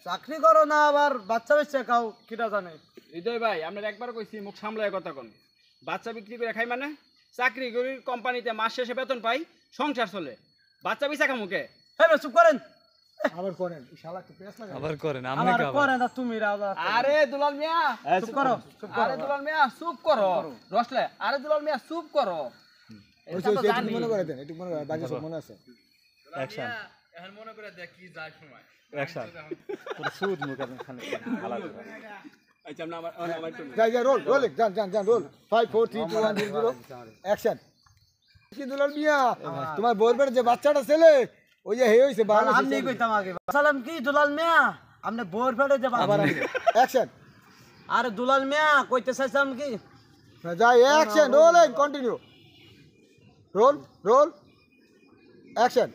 চাকরি করো না আবার বাচ্চা বেচে খাও কিটা জানে হৃদয় ভাই আপনার একবার কইছি মুখ সামলায় কথা কোন বাচ্চা বিক্রি করে খাই মানে চাকরি করি কোম্পানিতে মাস শেষে বেতন পাই সংসার চলে বাচ্চা বিছা খামুকে। হ্যাঁ চুপ করেন আবার করেন এই শালা কি পেছ লাগা আবার করেন আপনি আমার কি করে না তুমি রাজা আরে দুলাল মিয়া চুপ করো আরে দুলাল মিয়া চুপ করো রসলে আরে দুলাল মিয়া চুপ করো ওই যে একটু মনে করে দেন একটু মনে করে বাকি সব মনে আছে। অ্যাকশন। এখন মনে করে দেখ কি যায় সময় অ্যাকশন। পুরো সুদ মুখ আপনি খানে আলাদা। আচ্ছা আমরা আমার আমার একটু যাই যাই রোল রোল যান রোল 5 4 3 2 1 0 অ্যাকশন। কি দুলাল মিয়া তোমার বউয়ের যে বাচ্চাটা ছেলে ওই যে হে হইছে ভালো আপনি কইতাম আগে সালাম কি দুলাল মিয়া আপনি বোর ফেটে যে আবার অ্যাকশন। আরে দুলাল মিয়া কইতে চাইছিলাম কি যাই action rolling continue roll roll action.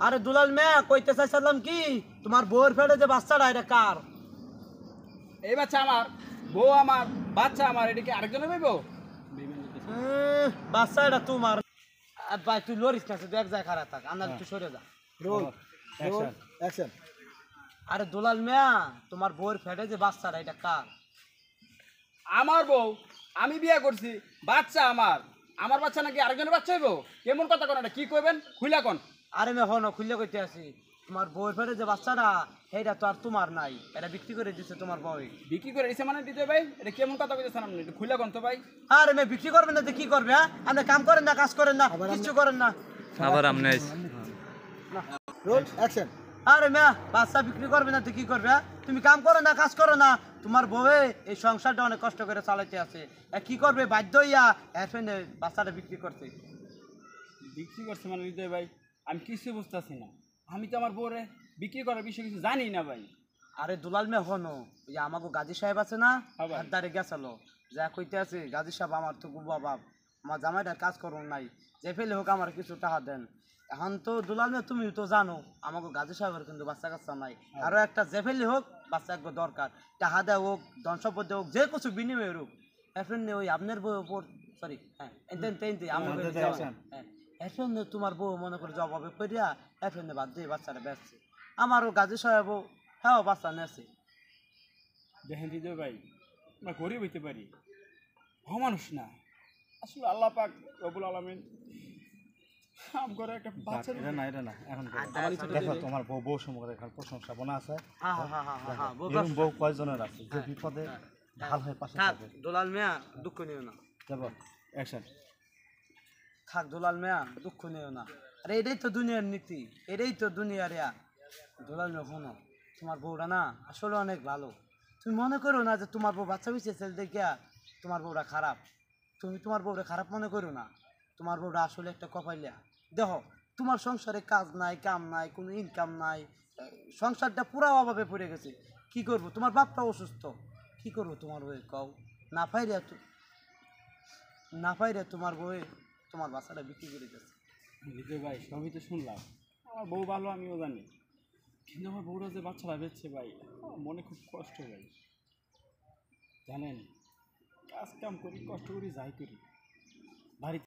আরে দুলাল মিয়া কইতে চাইছিলাম কি তোমার বোর ফেটে যে বাচ্চাটা এটা কার এই বাচ্চা আমার বউ আমার বাচ্চা আমার এদিকে আরেকজনে পাইবো বাচ্চা এটা তোমার ভাই তুই লরিস না তুই এক জায়গায় খারাপ থাক আন্দাজ তুই সরে যা রোল রোল অ্যাকশন। আরে দুলাল মিয়া তোমার বোর ফেটে যে বাচ্চাটা এটা কার আমার বউ আমি বিয়ে করছি বাচ্চা আমার আমার বাচ্চা নাকি আরেকজনের বাচ্চা হইব কেমন কথা কোন এটা কি কইবেন খুইলা কোন? আরে মেয়ে হন খুললে কইতে আছি তোমার বউয়ের ফেটে যে বাচ্চাটা সেইটা তো আর তোমার নাই এটা বিক্রি করে দিচ্ছে তোমার বউ বিক্রি করে দিছে মানে দিতে ভাই এটা কেমন কথা কইতেছেন আপনি একটু খুইলা কোন তো ভাই? আরে মেয়ে বিক্রি করবেন না তো কি করবে হ্যাঁ আপনি কাম করেন না কাজ করেন না কিছু করেন না আবার আপনি আইছে রোল অ্যাকশন। আরে মেয়া বাচ্চা বিক্রি করবে না তো কি করবে হ্যাঁ? তুমি কাম করো না কাজ করো না তোমার বউয়ে এই সংসারটা অনেক কষ্ট করে চালাইতে আছে কি করবে বাধ্য হইয়া এখন বাচ্চাটা বিক্রি করতে বিক্রি করছে মানে হৃদয় ভাই আমি কিছু বুঝতেছি না আমি তো আমার বউরে বিক্রি করার বিষয়ে কিছু জানি না ভাই। আরে দুলাল মেয়ে হনো ওই যে আমাকে গাজী সাহেব আছে না হ্যাঁ ভাই। তার দ্বারে গেছিল যা কইতে আছে গাজী সাহেব আমার তো বাবা আমার জামাইটা কাজ করুন নাই যে ফেলে হোক আমার কিছু টাকা দেন এখন তো দুলাল মিয়া তুমি তো জানো আমাকে গাজী সাহেবের কিন্তু বাচ্চা কাচ্চা নাই, আরো একটা জেফেলি হোক বাচ্চা একবার দরকার, টাকা দেওয়া হোক ধন সম্পদ হোক যে কিছু বিনিময় হোক এখন ওই আপনার বউ উপর সরি হ্যাঁ এখন তোমার বউ মনে করে জবাবে করিয়া এখন বাদ দিয়ে বাচ্চারা বেসছে, আমারও গাজী সাহেব হ্যাঁ বাচ্চা নেছে। দেখেন হৃদয় ভাই আমরা গরিব হইতে পারি, মানুষ না আসলে আল্লাহ পাক রব্বুল আলামিন আমগরে একটা বাচ্চা এটা না এখন দেখো তোমার বউ সম্পর্কে দেখার প্রশংসা বোনা আছে, এরকম বউ কয়জনের আছে যে বিপদে ঢাল হয়ে পাশে থাকে। দুলাল মিয়া দুঃখ নিও না, যাবো অ্যাকশন। থাক দুলাল মিয়া দুঃখ নিও না, আরে এটাই তো দুনিয়ার নীতি, এটাই তো দুনিয়ার দুলাল মিয়া শোনো তোমার বউরা না আসলে অনেক ভালো, তুমি মনে করো না যে তোমার বউ বাচ্চা বিছে ছেলে দেখিয়া তোমার বউরা খারাপ, তুমি তোমার বউরা খারাপ মনে করো না, তোমার বউরা আসলে একটা কপাইলিয়া। দেখো তোমার সংসারে কাজ নাই কাম নাই কোনো ইনকাম নাই, সংসারটা পুরা অভাবে পড়ে গেছে, কি করব তোমার বাপটা অসুস্থ, কি করবো তোমার বউয়ে কও না পাইরে তোমার বউয়ে তোমার বাচ্চাটা বিক্রি করে গেছে। হৃদয় ভাই সবই তো শুনলাম, আমার বউ ভালো আমিও জানি, কিন্তু আমার বউরা যে বাচ্চারা বেচছে ভাই আমার মনে খুব কষ্ট ভাই, জানেন কাজ কাম করি কষ্ট করি যাই করি বাড়িতে